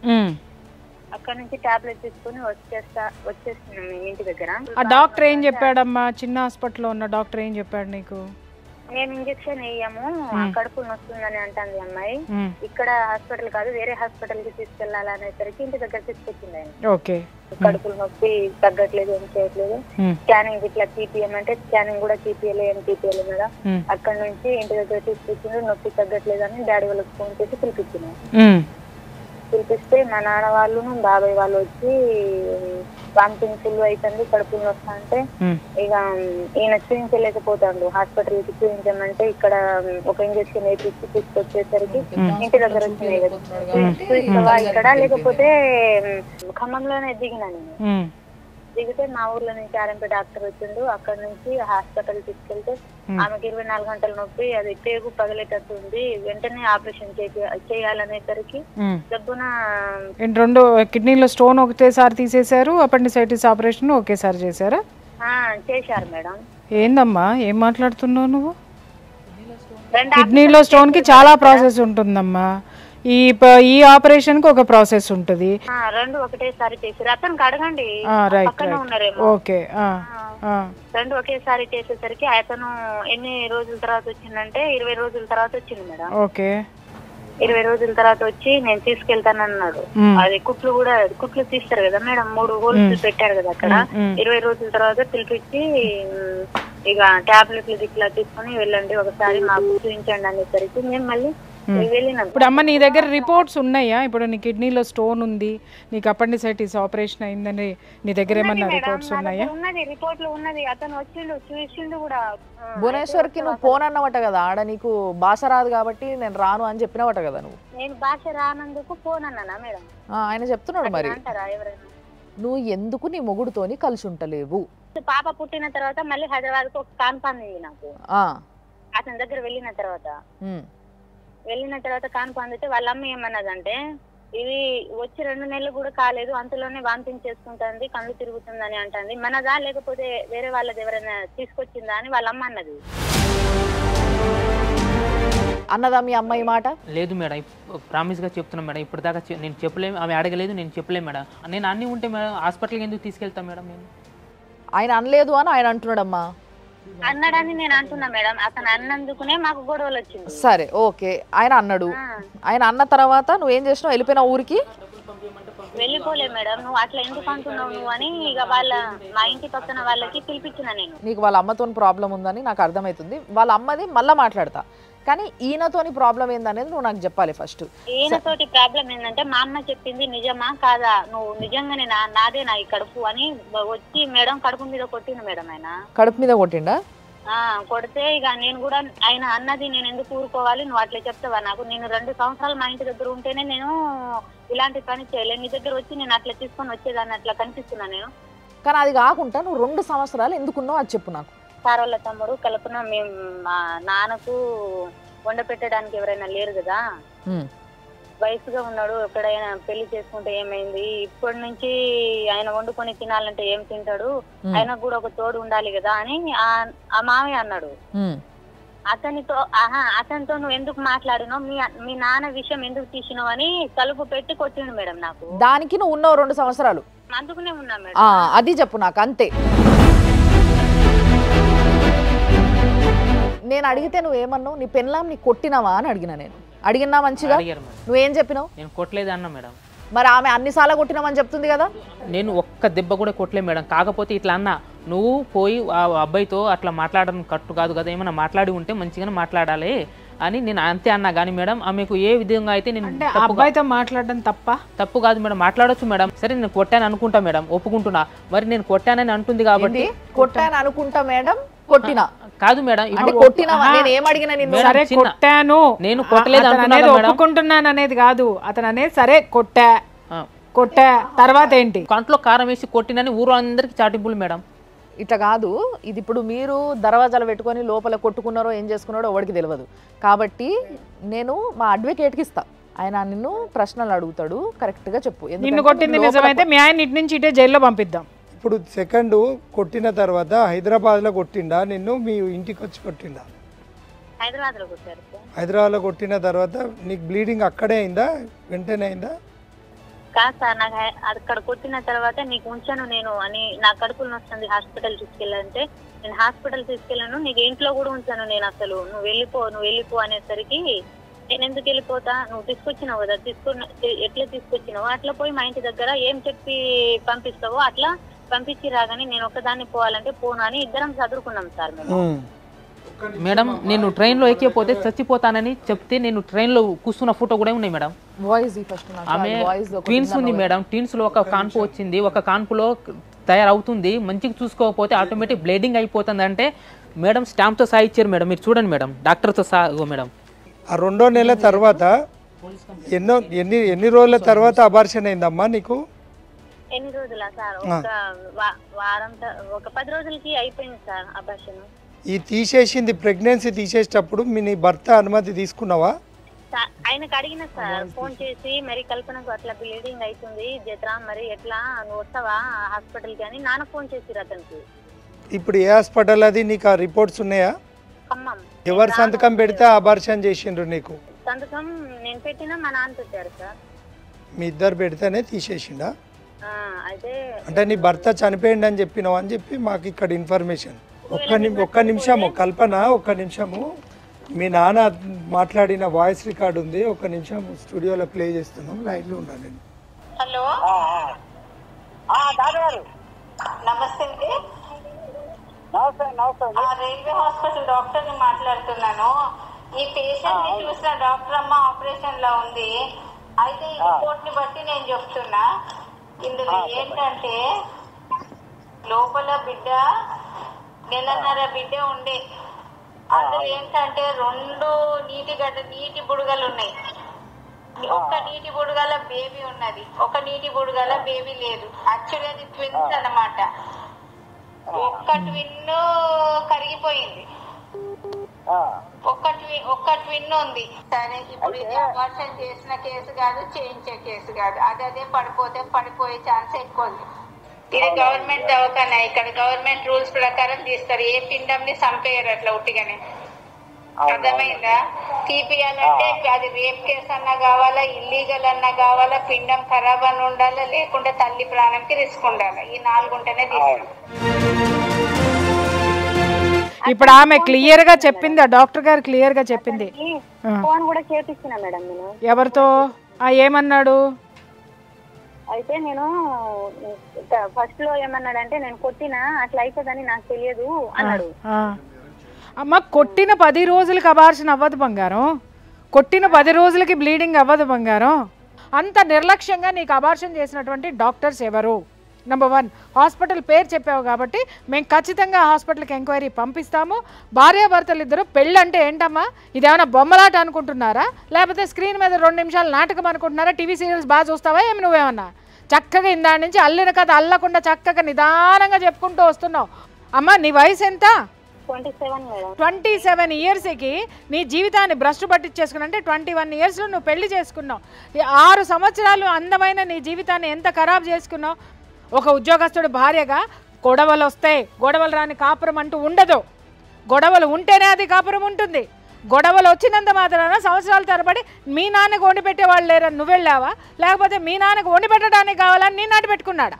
అక్కడ నుంచి టాబ్లెట్ తీసుకుని వచ్చేస్తున్నాం ఇంటి దగ్గర. ఆ డాక్టర్ ఏం చెప్పాడమ్మా? చిన్న హాస్పిటల్లో ఉన్న డాక్టర్ ఏం చెప్పాడు నీకు? మేము ఇంజక్షన్ వేయము కడుపు వస్తుందని అంటుంది అమ్మాయి. ఇక్కడ హాస్పిటల్ కాదు వేరే హాస్పిటల్ కి తీసుకెళ్లాలనేసరికి ఇంటి దగ్గర తీసుకొచ్చింది ఆయన. ఓకే. కడుపులు నొప్పి తగ్గట్లేదు, ఏం చేయట్లేదు, స్కానింగ్ ఇట్లా తీపియమంటే స్కానింగ్ కూడా తీపియలేదు మేడం. అక్కడ నుంచి ఇంటి దగ్గర తీసుకొచ్చిండు. నొప్పి తగ్గట్లేదు అని డాడీ వాళ్ళకి ఫోన్ చేసి పిలిపించినాం. పిలిపిస్తే మా నాన్న వాళ్ళు బాబాయ్ వాళ్ళు వచ్చి వామిటింగ్ ఫుల్ అవుతుంది కడుపులు వస్తా అంటే ఇక ఈయన చూపించలేకపోతాడు. హాస్పిటల్ కి చూపించమంటే ఇక్కడ ఒక ఇంజక్షన్ వేపించి తీసుకొచ్చేసరికి ఇంటి దగ్గర వచ్చినాయి కదా చూపిస్తావా ఇక్కడ, లేకపోతే ఖమ్మంలోనే దిగినా నేను. దిగితే మా ఊర్లో నుంచి ఆర్ఎంపీ డాక్టర్ వచ్చిండు. అక్కడ నుంచి హాస్పిటల్ తీసుకెళ్తే ఆమెకి 24 గంటల నొప్పి, అది పేగు పగలేటట్టు ఉంది, వెంటనే ఆపరేషన్ చేయాలనేసరికి డబ్బున 2 కిడ్నీలో స్టోన్ ఒకేసారి తీసేశారు, అపెండిసైటిస్ ఆపరేషన్ ఒకేసారి చేశారా? చేశారు మేడం. ఏందమ్మా ఏం మాట్లాడుతున్నావు నువ్వు? కిడ్నీలో స్టోన్ కి చాలా ప్రాసెస్ ఉంటుందమ్మా. ఈ ఆపరేషన్ కి ఒక ప్రాసెస్ ఉంటుంది. 2 ఒకటేసారి చేశారు. అతనికి అడగండి, పక్కనే ఉన్నారేమో. ఓకే. 2 ఒకేసారి చేసేసరికి అతను ఎన్ని రోజుల తర్వాత వచ్చిందంటే 20 రోజుల తర్వాత వచ్చింది మేడం. ఓకే. 20 రోజుల తర్వాత వచ్చి నేను తీసుకెళ్తానన్నాడు. అది కుట్లు తీస్తారు కదా మేడం, 3 హోల్స్ పెట్టారు కదా అక్కడ. 20 రోజుల తర్వాత పిలిపించి ఇక టాబ్లెట్లు ఇట్లా తీసుకుని వెళ్ళండి ఒకసారి మాకు చూపించండి అనేసరికి మేము మళ్ళీ వెళ్ళినాం. ఇప్పుడు అమ్మ నీ దగ్గర రిపోర్ట్స్ ఉన్నాయా? ఇప్పుడు నీ కిడ్నీలో స్టోన్ ఉంది, నీకు అపెండిసైటిస్ ఆపరేషన్ అయిందని నీ దగ్గర ఏమన్నా రిపోర్ట్స్ ఉన్నాయా? ఉన్నది, రిపోర్ట్లు ఉన్నది. అతను వచ్చిండు చూసిండు కూడా. భువనేశ్వర్కి నువ్వు ఫోన్ అన్నవట కదా, ఆడ నీకు భాష రాదు కాబట్టి నేను రాను అని చెప్పినవట కదా నువ్వు. నేను భాష రానందుకు ఫోన్ అన్నానా మేడం? ఆయన చెప్తున్నాడు మరి నువ్వు ఎందుకు నీ మొగుడుతోని కలిసి ఉంటలేవు. పాప పుట్టిన తర్వాత మళ్ళీ హైదరాబాద్ కు ఒక కాన్పంది నాకు. అతని దగ్గర వెళ్ళిన తర్వాత కాన్పందితే వాళ్ళ అమ్మ ఏమన్నదంటే ఇది వచ్చి 2 నెలలు కూడా కాలేదు, అంతలోనే వాంతింగ్ చేసుకుంటుంది, కళ్ళు తిరుగుతుందని అంటుంది. మనదా లేకపోతే వేరే వాళ్ళది ఎవరైనా తీసుకొచ్చిందా అని వాళ్ళ అమ్మ అన్నది. అన్నదా మీ అమ్మాయి మాట? లేదు మేడం, ప్రామిస్గా చెప్తున్నాను మేడం. ఇప్పటిదాకా నేను చెప్పలేము, ఆమె అడగలేదు, నేను చెప్పలేము మేడం. నేను అన్నీ ఉంటే మేడం హాస్పిటల్కి ఎందుకు తీసుకెళ్తాను మేడం? నేను ఆయన అనలేదు అని ఆయన అంటున్నాడమ్మా. అన్నాడని నేను అంటున్నా మేడం. అతను అన్నందుకునే మాకు గొడవలు వచ్చింది. సరే ఓకే, ఆయన అన్నాడు. ఆయన అన్న తర్వాత నువ్వేం చేసినావు? వెళ్ళిపోయినా ఊరికి? వెళ్ళిపోలే మేడం. నువ్వు అట్లా ఎందుకు అంటున్నావు నువ్వు అని ఇక మా ఇంటి పక్కన వాళ్ళకి పిలిపించిన నేను. నీకు వాళ్ళ అమ్మతో ప్రాబ్లం ఉందని నాకు అర్థమవుతుంది. వాళ్ళ అమ్మది మళ్ళీ మాట్లాడతా, కానీ ఈయనతోని ప్రాబ్లం ఏందనేది నువ్వు నాకు చెప్పాలి ఫస్ట్. ఈయనతోటి ప్రాబ్లం ఏంటంటే మా అమ్మ చెప్పింది నిజమా కాదా, నువ్వు నిజంగానే నాదే నా ఈ కడుపు అని వచ్చి మేడం కడుపు మీద కొట్టింది మేడం. ఆయన కడుపు మీద కొట్టిండా? కొడితే ఇక నేను కూడా ఆయన అన్నది నేను ఎందుకు ఊరుకోవాలి, నువ్వు అట్లా చెప్తావా నాకు? నేను 2 సంవత్సరాలు మా ఇంటి దగ్గర ఉంటేనే నేను ఇలాంటి పని చేయలేదు. నీ దగ్గర వచ్చి నేను అట్లా తీసుకొని వచ్చేదాన్ని అట్లా కనిపిస్తున్నా నేను. కానీ అది కాకుండా నువ్వు 2 సంవత్సరాలు ఎందుకున్నావు అది చెప్పు నాకు. సార్ వాళ్ళ తమ్ముడు కల్పన మేము మా నాన్నకు వండ పెట్టడానికి ఎవరైనా లేరు కదా, వయసుగా ఉన్నాడు, ఎక్కడైనా పెళ్లి చేసుకుంటే ఏమైంది, ఇప్పటి నుంచి ఆయన వండుకొని తినాలంటే ఏం తింటాడు, ఆయనకు కూడా ఒక తోడు ఉండాలి కదా అని ఆ మామయ్య అన్నాడు. అతనితో నువ్వు ఎందుకు మాట్లాడినావు, మీ నాన్న విషయం ఎందుకు తీసినావు అని తలుపు పెట్టి కొట్టిండు మేడం నాకు. దానికి నువ్వు ఉన్నావు 2 సంవత్సరాలు? అందుకునే ఉన్నా మేడం. అది చెప్పు నాకు అంతే. నేను అడిగితే నువ్వేమన్నావు? నీ పెళ్ళాం నీ కొట్టినావా అని అడిగినా. నేను అడిగినా మంచిగా, నువ్వేం చెప్పినావు? నేను కొట్టలేదు అన్నా మేడం. మరి ఆమె అన్నిసార్లు కొట్టినామని చెప్తుంది కదా. నేను ఒక్క దెబ్బ కూడా కొట్టలేదు మేడం. కాకపోతే ఇట్లా అన్నా, నువ్వు పోయి ఆ అబ్బాయితో అట్లా మాట్లాడడం కట్టు కాదు కదా, ఏమైనా మాట్లాడి ఉంటే మంచిగానే మాట్లాడాలి అని నేను అంతే అన్నా. కానీ మేడం ఆమెకు ఏ విధంగా అయితే నేను అబ్బాయితో మాట్లాడడం తప్పు కాదు మేడం, మాట్లాడొచ్చు మేడం. సరే నేను కొట్టాను అనుకుంటా మేడం, ఒప్పుకుంటున్నా. మరి నేను కొట్టానని అంటుంది కాబట్టి కొట్టాను అనుకుంటా మేడం, కొట్టినా కాదు మేడం. నేను ఏం అడిగినా నిన్ను? సరే కొట్టాను, నేను కొట్టలేదు ఒప్పుకుంటున్నాను అనేది కాదు. అతను అనేది సరే కొట్టా తర్వాత ఏంటి? కంట్లో కారం వేసి కొట్టినని ఊరు అందరికి చాటింపులు మేడం. ఇట్లా కాదు, ఇది ఇప్పుడు మీరు దర్వాజాలు పెట్టుకొని లోపల కొట్టుకున్నారో ఏం చేసుకున్నారో ఎవరికి తెలియదు. కాబట్టి నేను మా అడ్వకేట్కి ఇస్తా, ఆయన నిన్ను ప్రశ్నలు అడుగుతాడు, కరెక్ట్గా చెప్పు. నిన్ను కొట్టింది నిజమైతే మీ ఆయన ఇటు నుంచి ఇటే జైల్లో పంపిద్దాం. ఇప్పుడు సెకండ్ కొట్టిన తర్వాత హైదరాబాద్లో కొట్టిండా నిన్ను, మీ ఇంటికి వచ్చి కొట్టిండా? హైదరాబాద్లో కొట్టిన తర్వాత నీకు బ్లీడింగ్ అక్కడే అయిందా, వెంటనే అయిందా? కాదు సార్, నాకు అక్కడ కొట్టిన తర్వాత నీకు ఉంచాను నేను అని, నా కడుపులు వస్తుంది హాస్పిటల్ తీసుకెళ్ళాలంటే నేను హాస్పిటల్ తీసుకెళ్ళాను, నీకు ఇంట్లో కూడా ఉంచాను నేను. అసలు నువ్వు వెళ్ళిపో అనేసరికి నేను ఎందుకు వెళ్ళిపోతా, నువ్వు తీసుకొచ్చినావు కదా, ఎట్లా తీసుకొచ్చినావు అట్లా పోయి మా ఇంటి దగ్గర ఏం చెప్పి పంపిస్తావో అట్లా పంపించి రాగానే నేను ఒక్కదాన్ని పోవాలంటే పోను అని ఇద్దరం చదువుకున్నాం సార్ మేము. మేడం నేను ట్రైన్లో ఎక్కిపోతే చచ్చిపోతానని చెప్తే నేను ట్రైన్లో కూర్చున్న ఫోటో కూడా ఉన్నాయి మేడం. ఆమె ట్విన్స్ ఉంది మేడం, ట్విన్స్లో ఒక కాన్పు వచ్చింది, ఒక కాన్పులో తయారవుతుంది, మంచిగా చూసుకోకపోతే ఆటోమేటిక్ బ్లీడింగ్ అయిపోతుంది అంటే మేడం స్టాంప్తో సహా ఇచ్చారు మేడం. మీరు చూడండి మేడం, డాక్టర్తో సహా మేడం. ఆ 2వ నెల తర్వాత ఎన్ని రోజుల తర్వాత అబార్షన్ అయిందమ్మా నీకు? ఎన్ని రోజులా సార్? ఒక వారం, ఒక 10 రోజులకి అయిపోయింది సార్ అబార్షన్. ఈ తీసేసింది ప్రెగ్నెన్సీ తీసేటప్పుడు నీ భర్త అనుమతి తీసుకున్నావా? ఆయనకు అడిగిన సార్ ఫోన్ చేసి, మరి కల్పనకు అట్లా బ్లీడింగ్ అవుతుంది జత్రా, మరి ఎట్లా నువ్వు వస్తావా హాస్పిటల్కి అని నాన్న ఫోన్ చేసిరు అతనికి. ఇప్పుడు ఏ హాస్పిటల్ అది? నీకు ఆ రిపోర్ట్స్ ఉన్నాయా? ఖమ్మం. ఎవరు సంతకం పెడితే అబార్షన్ చేసిండ్రు నీకు? సంతకం నేను పెట్టినా మా నాన్న పెట్టారు సార్. మీ ఇద్దరు పెడితేనే తీసేసిండా? అయితే అంటే నీ భర్త చనిపోయింది అని చెప్పినావు అని చెప్పి మాకు ఇక్కడ ఇన్ఫర్మేషన్. ఒక్క నిమిషము కల్పన, ఒక్క నిమిషము. మీ నాన్న మాట్లాడిన వాయిస్ రికార్డు ఉంది, ఒక్క నిమిషం స్టూడియోలో ప్లే చేస్తున్నాం, లైన్లో ఉన్నాను నేను. హలో, నమస్తే అండి. రైల్వే హాస్పిటల్ డాక్టర్ ని మాట్లాడుతున్నాను. ఈ పేషెంట్ ని చూసిన డాక్టర్ అమ్మ ఆపరేషన్ లో ఉంది. అయితే ఈ రిపోర్ట్ ని బట్టి నేను చెప్తున్నా, ఇందులో ఏంటంటే లోపల బిడ్డ 1.5 నెలల బిడ్డ ఉండే, అందులో ఏంటంటే 2 నీటి బుడగలు ఉన్నాయి. ఒక్క నీటి బుడగల బేబీ ఉన్నది, ఒక నీటి బుడగల బేబీ లేదు. యాక్చువల్లీ అది ట్విన్స్ అన్నమాట. ఒక్క ట్విన్ కరిగిపోయింది, ఒక్క ట్విన్ ఉంది. సరే ఇప్పుడు ఇది అబార్షన్ చేసిన కేసు కాదు, చేయించే కేసు కాదు. అదే పడిపోతే పడిపోయే ఛాన్స్ ఎక్కువ ఉంది. ఇది గవర్నమెంట్ దవాఖానా, ఇక్కడ గవర్నమెంట్ రూల్స్ ప్రకారం తీస్తారు. ఏ పిండంని చంపేయరు అట్లా ఉట్టిగానే. అర్థమైందా? తీపియాలంటే అది రేప్ కేసు అన్నా కావాలా, ఇల్లీగల్ అన్నా కావాలా, పిండం ఖరాబ్ అని ఉండాలా, లేకుంటే తల్లి ప్రాణంకి రిస్క్ ఉండాలి. ఈ 4 ఉంటేనే తీస్తాం. ఇప్పుడు ఆమె క్లియర్ గా చెప్పింది, ఆ డాక్టర్ గారు క్లియర్ గా చెప్పింది. ఫోన్ కూడా చేపిస్తున్నా మేడం నేను. ఎవరితో? ఏమన్నాడు? అయితే నేను ఫస్ట్ లో ఏమన్నాడంటే నేను కొట్టినా అట్లా అవుతుందని నాకు తెలియదు అన్నాడు. అమ్మ కొట్టిన 10 రోజులకి అబార్షన్ అవ్వదు బంగారం. కొట్టిన 10 రోజులకి బ్లీడింగ్ అవ్వదు బంగారం. అంత నిర్లక్ష్యంగా నీకు అబార్షన్ చేసినటువంటి డాక్టర్స్ ఎవరు? నెంబర్ 1, హాస్పిటల్ పేరు చెప్పావు కాబట్టి మేము ఖచ్చితంగా హాస్పిటల్కి ఎంక్వైరీ పంపిస్తాము. భార్యాభర్తలు ఇద్దరు పెళ్ళి అంటే ఏంటమ్మా, ఇదేమైనా బొమ్మలాట అనుకుంటున్నారా, లేకపోతే స్క్రీన్ మీద 2 నిమిషాలు నాటకం అనుకుంటున్నారా? టీవీ సీరియల్స్ బాగా చూస్తావా ఏమి నువ్వేమన్నా? చక్కగా ఇందాడి నుంచి అల్లిన కథ అల్లకుండా చక్కగా నిదానంగా చెప్పుకుంటూ వస్తున్నావు. అమ్మ నీ వయసు ఎంత? 27 ఇయర్స్కి నీ జీవితాన్ని భ్రష్టు పట్టించేసుకున్నా అంటే 21 ఇయర్స్లో నువ్వు పెళ్లి చేసుకున్నావు. 6 సంవత్సరాలు అందమైన నీ జీవితాన్ని ఎంత ఖరాబ్ చేసుకున్నావు. ఒక ఉద్యోగస్తుడు భార్యగా గొడవలు వస్తాయి, గొడవలు రాని కాపురం అంటూ ఉండదు. గొడవలు ఉంటేనే అది కాపురం ఉంటుంది. గొడవలు వచ్చినంత మాత్రాన సంవత్సరాల తరబడి మీ నాన్నకు వండి పెట్టేవాళ్ళు లేరని నువ్వు వెళ్ళావా, లేకపోతే మీ నాన్నకు వండి పెట్టడానికి కావాలని నీ నాటి పెట్టుకున్నాడా?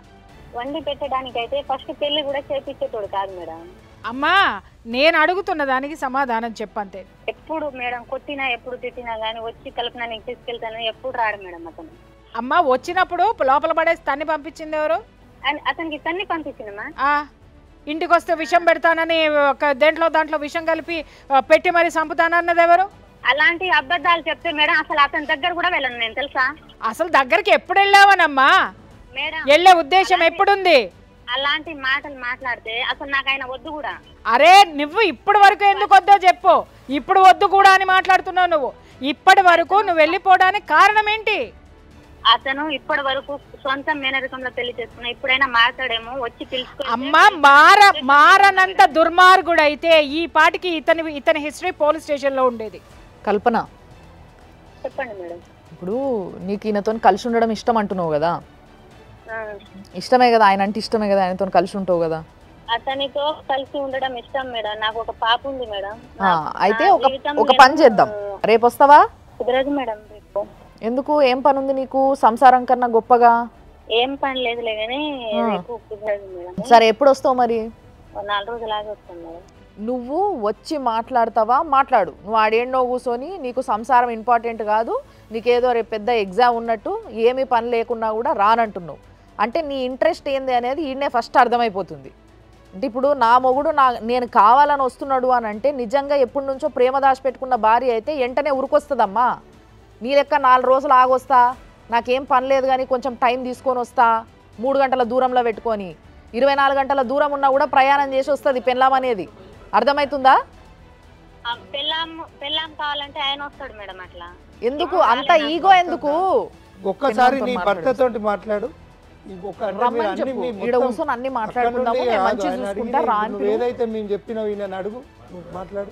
వండి పెట్టడానికి అయితే ఫస్ట్ పెళ్లి కూడా చేపించేటోడు కాదు మేడం. అమ్మా నేను అడుగుతున్న దానికి సమాధానం చెప్పంతే. ఎప్పుడు మేడం కొట్టినా ఎప్పుడు తిట్టినా కానీ వచ్చి కల్పన నీకు తీసుకెళ్తాను ఎప్పుడు రాడు మేడం అతను. అమ్మ వచ్చినప్పుడు లోపల పడేసి తన్ని పంపించింది ఎవరు? అతనికి తన్ని పంపించిందమ్మా. ఇంటికి వస్తే విషం పెడతానని దాంట్లో విషం కలిపి పెట్టి మరి చంపుతానన్నది ఎవరు? అలాంటి అబద్ధాలు చెప్తే మేడం అసలు అతని దగ్గర కూడా వెళ్ళను నేను తెలుసా. అసలు దగ్గరికి ఎప్పుడు వెళ్ళావనమ్మా? మేడం వెళ్ళే ఉద్దేశం ఎప్పుడుంది? అలాంటి మాటలు మాట్లాడితే అసలు నాకు ఆయన వద్దు కూడా. అరే నువ్వు ఇప్పటి వరకు ఎందుకు వద్దో చెప్పు. ఇప్పుడు వద్దు కూడా అని మాట్లాడుతున్నావు నువ్వు. ఇప్పటి వరకు నువ్వు వెళ్ళిపోవడానికి కారణం ఏంటి? అతను ఇప్పటి వరకు సొంత మేనరికంలో పెళ్లి చేసుకున్నా, ఇప్పుడైనా మాట్లాడేమో వచ్చి తెలుసుకో. అమ్మా మారనంత దుర్మార్గుడు అయితే ఈ పాటికి ఇతని హిస్టరీ పోలీస్ స్టేషన్ లో ఉండేది. కల్పన చెప్పండి మేడం. ఇప్పుడు నీకు ఈయనతో కలిసి ఉండడం ఇష్టం అంటున్నావు కదా, ఇష్టమే కదా, ఆయన అంటే ఇష్టమే కదా, ఆయనతో కలిసి ఉంటావు కదా. అతనితో కలిసి ఉండడం ఇష్టం మేడం. నాకు ఒక పాప ఉంది మేడం. అయితే ఒక పని చేద్దాం, రేపు వస్తావా? కుదరదు మేడం రేపు. ఎందుకు? ఏం పని ఉంది నీకు సంసారం కన్నా గొప్పగా? ఏం పని లేదులే కానీ కుదరదు మేడం. సరే ఎప్పుడు వస్తావు మరి? 4 రోజులాగా వస్తాను మేడం. నువ్వు వచ్చి మాట్లాడతావా? మాట్లాడు. నువ్వు ఆడేండో కూర్చొని నీకు సంసారం ఇంపార్టెంట్ కాదు, నీకేదో రేపు పెద్ద ఎగ్జామ్ ఉన్నట్టు ఏమీ పని లేకున్నా కూడా రానంటున్నావు అంటే నీ ఇంట్రెస్ట్ ఏంది అనేది ఈయనే ఫస్ట్ అర్థమైపోతుంది. అంటే ఇప్పుడు నా మొగుడు నేను కావాలని వస్తున్నాడు అని అంటే నిజంగా ఎప్పటి నుంచో ప్రేమ దాచిపెట్టుకున్న భార్య అయితే వెంటనే ఉరికొస్తుందమ్మా. నీ లెక్క 4 రోజులు ఆగొస్తా, నాకేం పని లేదు కానీ కొంచెం టైం తీసుకొని వస్తా, 3 గంటల దూరంలో పెట్టుకొని 24 గంటల దూరం ఉన్నా కూడా ప్రయాణం చేసి వస్తుంది పెళ్ళాం అనేది. అర్థమవుతుందా? పెళ్ళాం కావాలంటే ఆయన వస్తాడు మేడం. అట్లా ఎందుకు అంత ఈగో ఎందుకు? ఒక్కసారి నీ భర్తతో మాట్లాడు. అన్ని మాట్లాడుకుందాము, ఏదైతే మేము చెప్పినావు ఈయన అడుగు, మాట్లాడు.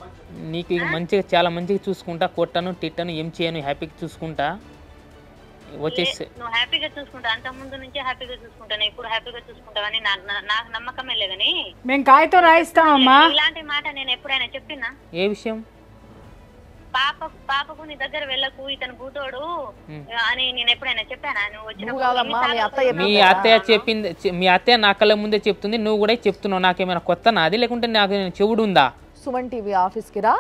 నీకు మంచిగా చాలా మంచిగా చూసుకుంటా, కొట్టను తిట్టను ఏం చేయను, హ్యాపీగా చూసుకుంటా వచ్చేసి. నువ్వు హ్యాపీగా చూసుకుంటా, అంత ముందు నుంచే హ్యాపీగా చూసుకుంటాను, ఇప్పుడు హ్యాపీగా చూసుకుంటావని నాకు నమ్మకమే లేదని మేము కాగితం రాయిస్తామమ్మా. ఇలాంటి మాట నేను ఎప్పుడైనా చెప్పినా? ఏ విషయం? పాపకు నీ దగ్గర వెళ్ళకు, ఇతను భూతోడు అని నేను ఎప్పుడైనా చెప్పానా? నువ్వు మీ అత్తయ్య చెప్పింది, మీ అత్తయ్య నా కళ్ళ ముందే చెప్తుంది, నువ్వు కూడా చెప్తున్నావు. నాకేమైనా కొత్త నాది, లేకుంటే నాకు చెవుడు ఉందా? సుమన్ టీవీ ఆఫీస్కి రా,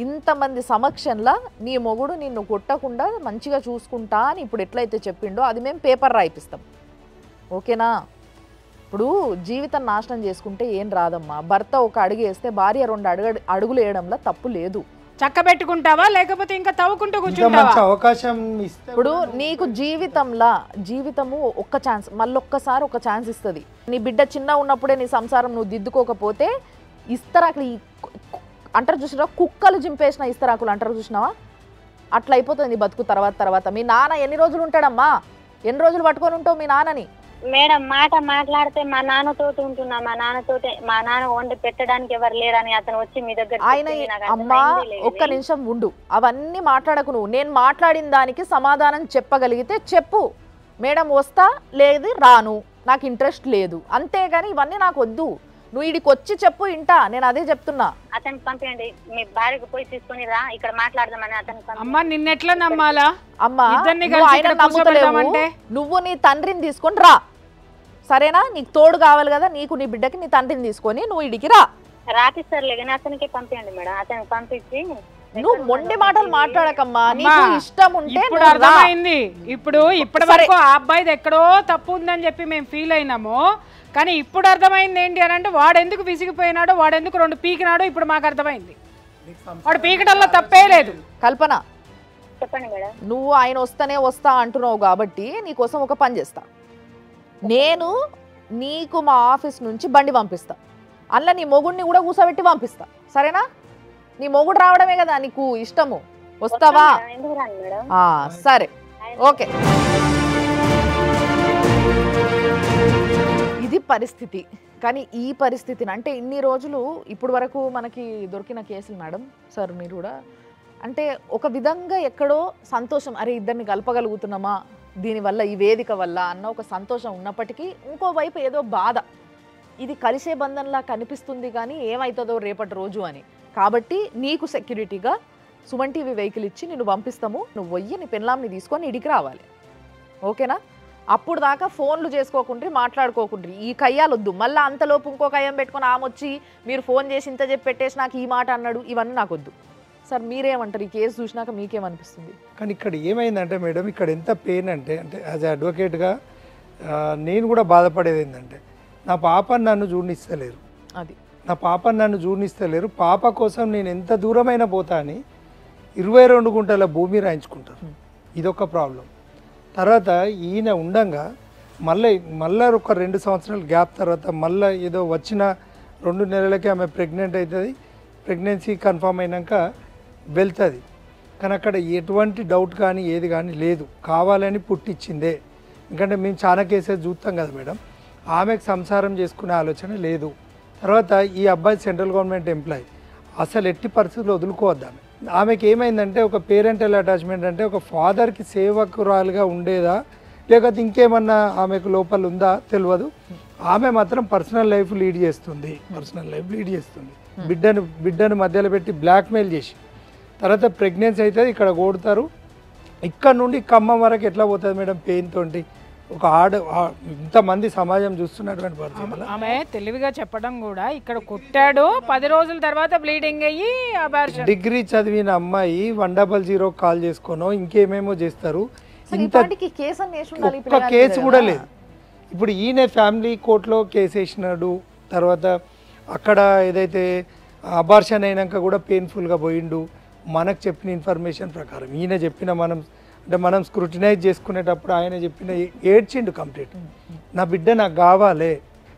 ఇంతమంది సమక్షంలో నీ మొగుడు నిన్ను కొట్టకుండా మంచిగా చూసుకుంటా అని ఇప్పుడు ఎట్లయితే చెప్పిండో అది మేము పేపర్ రాయిపిస్తాం, ఓకేనా? ఇప్పుడు జీవితం నాశనం చేసుకుంటే ఏం రాదమ్మా. భర్త ఒక అడుగు వేస్తే భార్య 2 అడుగులు వేయడంలో తప్పు లేదు. చక్క పెట్టుకుంటావా లేకపోతే ఇంకా తవ్వుకుంటూ కూర్చుంటావా? అవకాశం ఇప్పుడు నీకు జీవితము ఒక్క ఛాన్స్, మళ్ళొక్కసారి ఒక ఛాన్స్ ఇస్తుంది. నీ బిడ్డ చిన్న ఉన్నప్పుడే నీ సంసారం నువ్వు దిద్దుకోకపోతే ఇస్తరాకులు అంటారు చూసినావా, కుక్కలు జింపేసిన ఇస్తరాకులు అంటారు చూసినావా, అట్లా అయిపోతుంది నీ బతుకు. తర్వాత మీ నాన్న ఎన్ని రోజులు ఉంటాడమ్మా? ఎన్ని రోజులు పట్టుకొని ఉంటావు మీ నాన్నని? మేడం మాట మాట్లాడితే మా నాన్నతోటి ఉంటున్నా, మా నాన్న వండి పెట్టడానికి ఎవరు లేరని అతను వచ్చి మీ దగ్గర ఆయన అమ్మా ఒక్క నిమిషం ఉండు, అవన్నీ మాట్లాడకు నువ్వు. నేను మాట్లాడిన దానికి సమాధానం చెప్పగలిగితే చెప్పు, మేడం వస్తా, లేదు రాను, నాకు ఇంట్రెస్ట్ లేదు, అంతేగాని ఇవన్నీ నాకు వద్దు. నువ్వు ఇడికి వచ్చి చెప్పు, ఇంటా, నేను అదే చెప్తున్నా. అతనికి పంపించండి, మీ భార్యకు పోయి తీసుకొని రా, ఇక్కడ మాట్లాడదామని అతనికి. అమ్మ నిన్నెట్లా నమ్మాలా అమ్మా? ఇద్దరిని నువ్వు కలిసి ఆయన ఇక్కడ నమ్ముతలేవు, కూర్చోబెడదామంటే? నువ్వు నీ తండ్రిని తీసుకొని రా, సరేనా? నీకు తోడు కావాలి కదా, నీకు నీ బిడ్డకి నీ తండ్రిని తీసుకొని నువ్వు ఇడికి రా. రాపిస్తారులే కానీ అతనికి పంపించండి మేడం. అతనికి పంపించి నువ్వు మొండి మాటలు మాట్లాడకమ్మా, నీకు ఇష్టం ఉంటే ఇప్పుడు నువ్వు రా. అర్థమైంది. ఇప్పటి వరకు ఆ అబ్బాయిది ఎక్కడో తప్పు ఉందని చెప్పి మేము ఫీల్ అయినాము, కానీ ఇప్పుడు అర్థమైంది ఏంటి అని అంటే వాడెందుకు విసిగిపోయినాడో, వాడెందుకు 2 పీకినాడో ఇప్పుడు మాకు అర్థమైంది. వాడు పీకటంలో తప్పే లేదు. కల్పన, చెప్పండి మేడం. నువ్వు ఆయన వస్తానే వస్తా అంటున్నావు కాబట్టి నీకోసం ఒక పని చేస్తా. నేను నీకు మా ఆఫీస్ నుంచి బండి పంపిస్తా, అందులో నీ మొగుడిని కూడా కూర్చోబెట్టి పంపిస్తా, సరేనా? నీ మొగుడు రావడమే కదా నీకు ఇష్టము, వస్తావా? ఎందుకు రాను మేడం? సరే, ఓకే. ఇది పరిస్థితి. కానీ ఈ పరిస్థితిని అంటే ఇన్ని రోజులు ఇప్పుడు వరకు మనకి దొరికిన కేసులు మేడం సార్, మీరు కూడా అంటే ఒక విధంగా ఎక్కడో సంతోషం, అరే ఇద్దరిని కలపగలుగుతున్నామా దీనివల్ల, ఈ వేదిక వల్ల అన్న ఒక సంతోషం ఉన్నప్పటికీ ఇంకోవైపు ఏదో బాధ. ఇది కలిసే బంధంలా కనిపిస్తుంది కానీ ఏమవుతుందో రేపటి రోజు అని. కాబట్టి నీకు సెక్యూరిటీగా సుమన్ టీవీ వెహికల్ ఇచ్చి నిన్ను పంపిస్తాము, నువ్వు పోయి నీ పెన్లాంని తీసుకొని ఇడికి రావాలి, ఓకేనా? అప్పుడు దాకా ఫోన్లు చేసుకోకుండ్రి, మాట్లాడుకోకుండ్రి, ఈ కయ్యాలొద్దు. మళ్ళీ అంతలోపు ఇంకో కయ్యం పెట్టుకొని ఆమొచ్చి మీరు ఫోన్ చేసి ఇంత చెప్పి పెట్టేసి నాకు ఈ మాట అన్నాడు, ఇవన్నీ నాకు వద్దు. సార్ మీరేమంటారు? ఈ కేసు చూసినాక మీకేమనిపిస్తుంది? కానీ ఇక్కడ ఏమైందంటే మేడం, ఇక్కడ ఎంత పెయిన్ అంటే యాజ్ అడ్వకేట్గా నేను కూడా బాధపడేది ఏంటంటే, నా పాపని నన్ను చూడనిస్తలేరు, నా పాపని నన్ను చూడనిస్తలేరు. పాప కోసం నేను ఎంత దూరమైనా పోతా అని 22 గుంటల భూమి రాయించుకుంటారు. ఇదొక ప్రాబ్లం. తర్వాత ఈయన ఉండంగా మళ్ళీ ఒక 2 సంవత్సరాల గ్యాప్ తర్వాత మళ్ళీ ఏదో వచ్చిన 2 నెలలకే ఆమె ప్రెగ్నెంట్ అవుతుంది. ప్రెగ్నెన్సీ కన్ఫర్మ్ అయినాక వెళ్తుంది. కానీ అక్కడ ఎటువంటి డౌట్ కానీ ఏది కానీ లేదు, కావాలని పుట్టించిందే. ఎందుకంటే మేము చాలా కేసెస్ చూస్తాం కదా మేడం, ఆమెకు సంసారం చేసుకునే ఆలోచన లేదు. తర్వాత ఈ అబ్బాయి సెంట్రల్ గవర్నమెంట్ ఎంప్లాయీ, అసలు ఎట్టి పరిస్థితుల్లో వదులుకోవద్దు. ఆమెకి ఏమైందంటే ఒక పేరెంటల్ అటాచ్మెంట్ అంటే ఒక ఫాదర్కి సేవకురాలుగా ఉండేదా లేకపోతే ఇంకేమన్నా ఆమెకు లోపల ఉందా తెలియదు. ఆమె మాత్రం పర్సనల్ లైఫ్ లీడ్ చేస్తుంది. బిడ్డను మధ్యలో పెట్టి బ్లాక్మెయిల్ చేసి తర్వాత ప్రెగ్నెన్సీ అవుతుంది, ఇక్కడ కొడతారు. ఇక్కడ నుండి ఖమ్మం వరకు ఎట్లా పోతుంది మేడం పెయిన్ తోటి? ఒక ఇంతమంది సమాజం చూస్తున్నటువంటి పరిస్థితుల్లో ఆమె తెలివిగా చెప్పడం కూడా, ఇక్కడ కొట్టాడు 10 రోజుల తర్వాత బ్లీడింగ్ అయ్యి అబార్షన్. డిగ్రీ చదివిన అమ్మాయి 100 కాల్ చేసుకోనో ఇంకేమేమో చేస్తారు. ఒక్క కేసు కూడా లేదు. ఇప్పుడు ఈయన ఫ్యామిలీ కోర్టులో కేసు వేసినాడు. తర్వాత అక్కడ ఏదైతే అబార్షన్ అయినాక కూడా పెయిన్ఫుల్గా పోయిండు. మనకు చెప్పిన ఇన్ఫర్మేషన్ ప్రకారం ఈయన చెప్పిన మనం స్క్రూటినైజ్ చేసుకునేటప్పుడు ఆయన చెప్పిన ఏడ్చిండు కంప్లీట్, నా బిడ్డ నాకు కావాలి.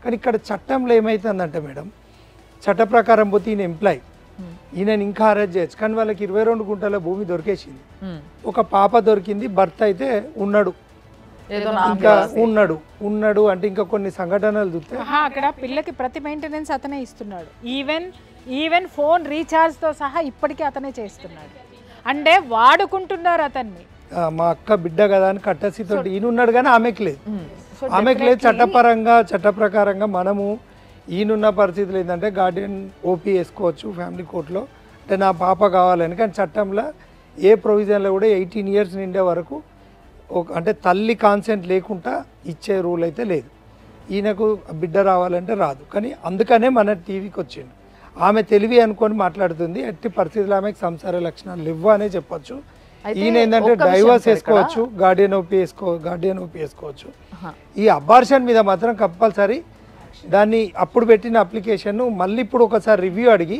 కానీ ఇక్కడ చట్టంలో ఏమవుతుందంటే మేడం, చట్ట ప్రకారం పోతే ఈయన ఎంప్లాయ్, ఈయనని ఇంకా అరెస్ట్ చేయొచ్చు. కానీ వాళ్ళకి 22 గుంటల భూమి దొరికేసింది. ఒక పాప దొరికింది, భర్త అయితే ఉన్నాడు, ఇంకా ఉన్నాడు అంటే ఇంకా కొన్ని సంఘటనలు చూస్తే అక్కడ పిల్లకి ప్రతి మెయింటెనెన్స్ అతనే ఇస్తున్నాడు. ఈవెన్ ఫోన్ రీఛార్జ్ తో సహా ఇప్పటికీ అతనే చేస్తున్నాడు. అంటే వాడుకుంటున్నారు అతన్ని. మా అక్క బిడ్డ కదా అని కట్టసితో ఈయన ఉన్నాడు కానీ ఆమెకు లేదు. చట్ట ప్రకారంగా మనము ఈయనున్న పరిస్థితులు ఏంటంటే గార్డియన్ ఓపీ వేసుకోవచ్చు ఫ్యామిలీ కోర్టులో, అంటే నా పాప కావాలని. కానీ చట్టంలో ఏ ప్రొవిజన్లో కూడా 18 ఇయర్స్ నిండే వరకు అంటే తల్లి కాన్సెంట్ లేకుండా ఇచ్చే రూల్ అయితే లేదు. ఈయనకు బిడ్డ రావాలంటే రాదు. కానీ అందుకనే మన టీవీకి వచ్చిండు. ఆమె తెలివి అనుకొని మాట్లాడుతుంది. ఎట్టి పరిస్థితుల్లో ఆమెకు సంసార లక్షణాలు లేవు అనే చెప్పొచ్చు. ఈయన ఏంటంటే డైవర్స్ వేసుకోవచ్చు, గార్డియన్ ఓపీ వేసుకోవచ్చు. ఈ అబార్షన్ మీద మాత్రం కంపల్సరీ దాన్ని అప్పుడు పెట్టిన అప్లికేషన్ మళ్ళీ ఇప్పుడు ఒకసారి రివ్యూ అడిగి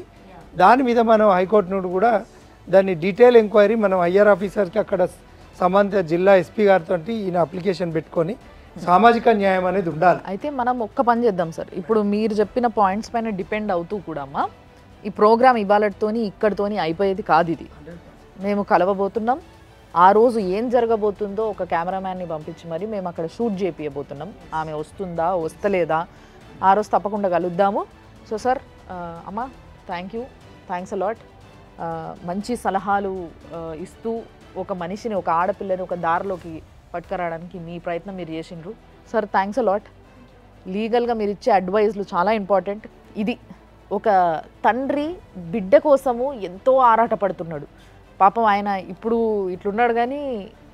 దాని మీద మనం హైకోర్టు నుండి కూడా దాన్ని డీటెయిల్ ఎంక్వైరీ మనం ఐఆర్ ఆఫీసర్కి అక్కడ సంబంధిత జిల్లా ఎస్పీ గారితో ఈయన అప్లికేషన్ పెట్టుకొని సామాజిక న్యాయం అనేది ఉండాలి. అయితే మనం ఒక్క పని చేద్దాం సార్, ఇప్పుడు మీరు చెప్పిన పాయింట్స్ పైన డిపెండ్ అవుతూ కూడా ఈ ప్రోగ్రామ్ ఇవాళతోని ఇక్కడితోని అయిపోయేది కాదు. ఇది మేము కలవబోతున్నాం, ఆ రోజు ఏం జరగబోతుందో ఒక కెమెరామ్యాన్ని పంపించి మరి మేము అక్కడ షూట్ చేపియబోతున్నాం. ఆమె వస్తుందా వస్తలేదా ఆ రోజు తప్పకుండా కలుద్దాము. సో సార్, అమ్మ థ్యాంక్స్ అలాట్. మంచి సలహాలు ఇస్తూ ఒక మనిషిని, ఒక ఆడపిల్లని ఒక దారిలోకి పట్టుకురావడానికి మీ ప్రయత్నం మీరు చేసిండ్రు సార్. Thanks a lot. లీగల్గా మీరు ఇచ్చే అడ్వైజ్లు చాలా ఇంపార్టెంట్. ఇది ఒక తండ్రి బిడ్డ కోసము ఎంతో ఆరాటపడుతున్నాడు. పాపం ఆయన ఇప్పుడు ఇట్లున్నాడు కానీ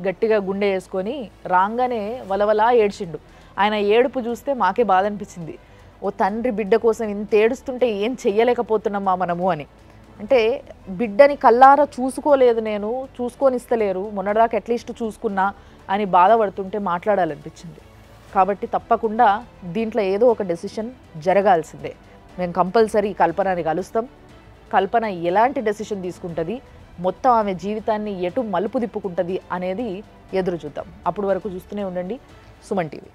గట్టిగా గుండె వేసుకొని రాగానే వలవలా ఏడ్చిండు. ఆయన ఏడుపు చూస్తే మాకే బాధ అనిపించింది. ఓ తండ్రి బిడ్డ కోసం ఇంత ఏడుస్తుంటే ఏం చెయ్యలేకపోతున్నామా మనము అని. అంటే బిడ్డని కల్లారా చూసుకోలేదు, నేను చూసుకొనిస్తలేరు, మొన్నటిదాకా అట్లీస్ట్ చూసుకున్నా అని బాధపడుతుంటే మాట్లాడాలనిపించింది. కాబట్టి తప్పకుండా దీంట్లో ఏదో ఒక డెసిషన్ జరగాల్సిందే. మేము కంపల్సరీ కల్పనని కలుస్తాం. కల్పన ఎలాంటి డెసిషన్ తీసుకుంటుంది, మొత్తం ఆమె జీవితాన్ని ఎటు మలుపు తిప్పుకుంటుంది అనేది ఎదురు చూద్దాం. అప్పటి వరకు చూస్తూనే ఉండండి సుమన్ టీవీ.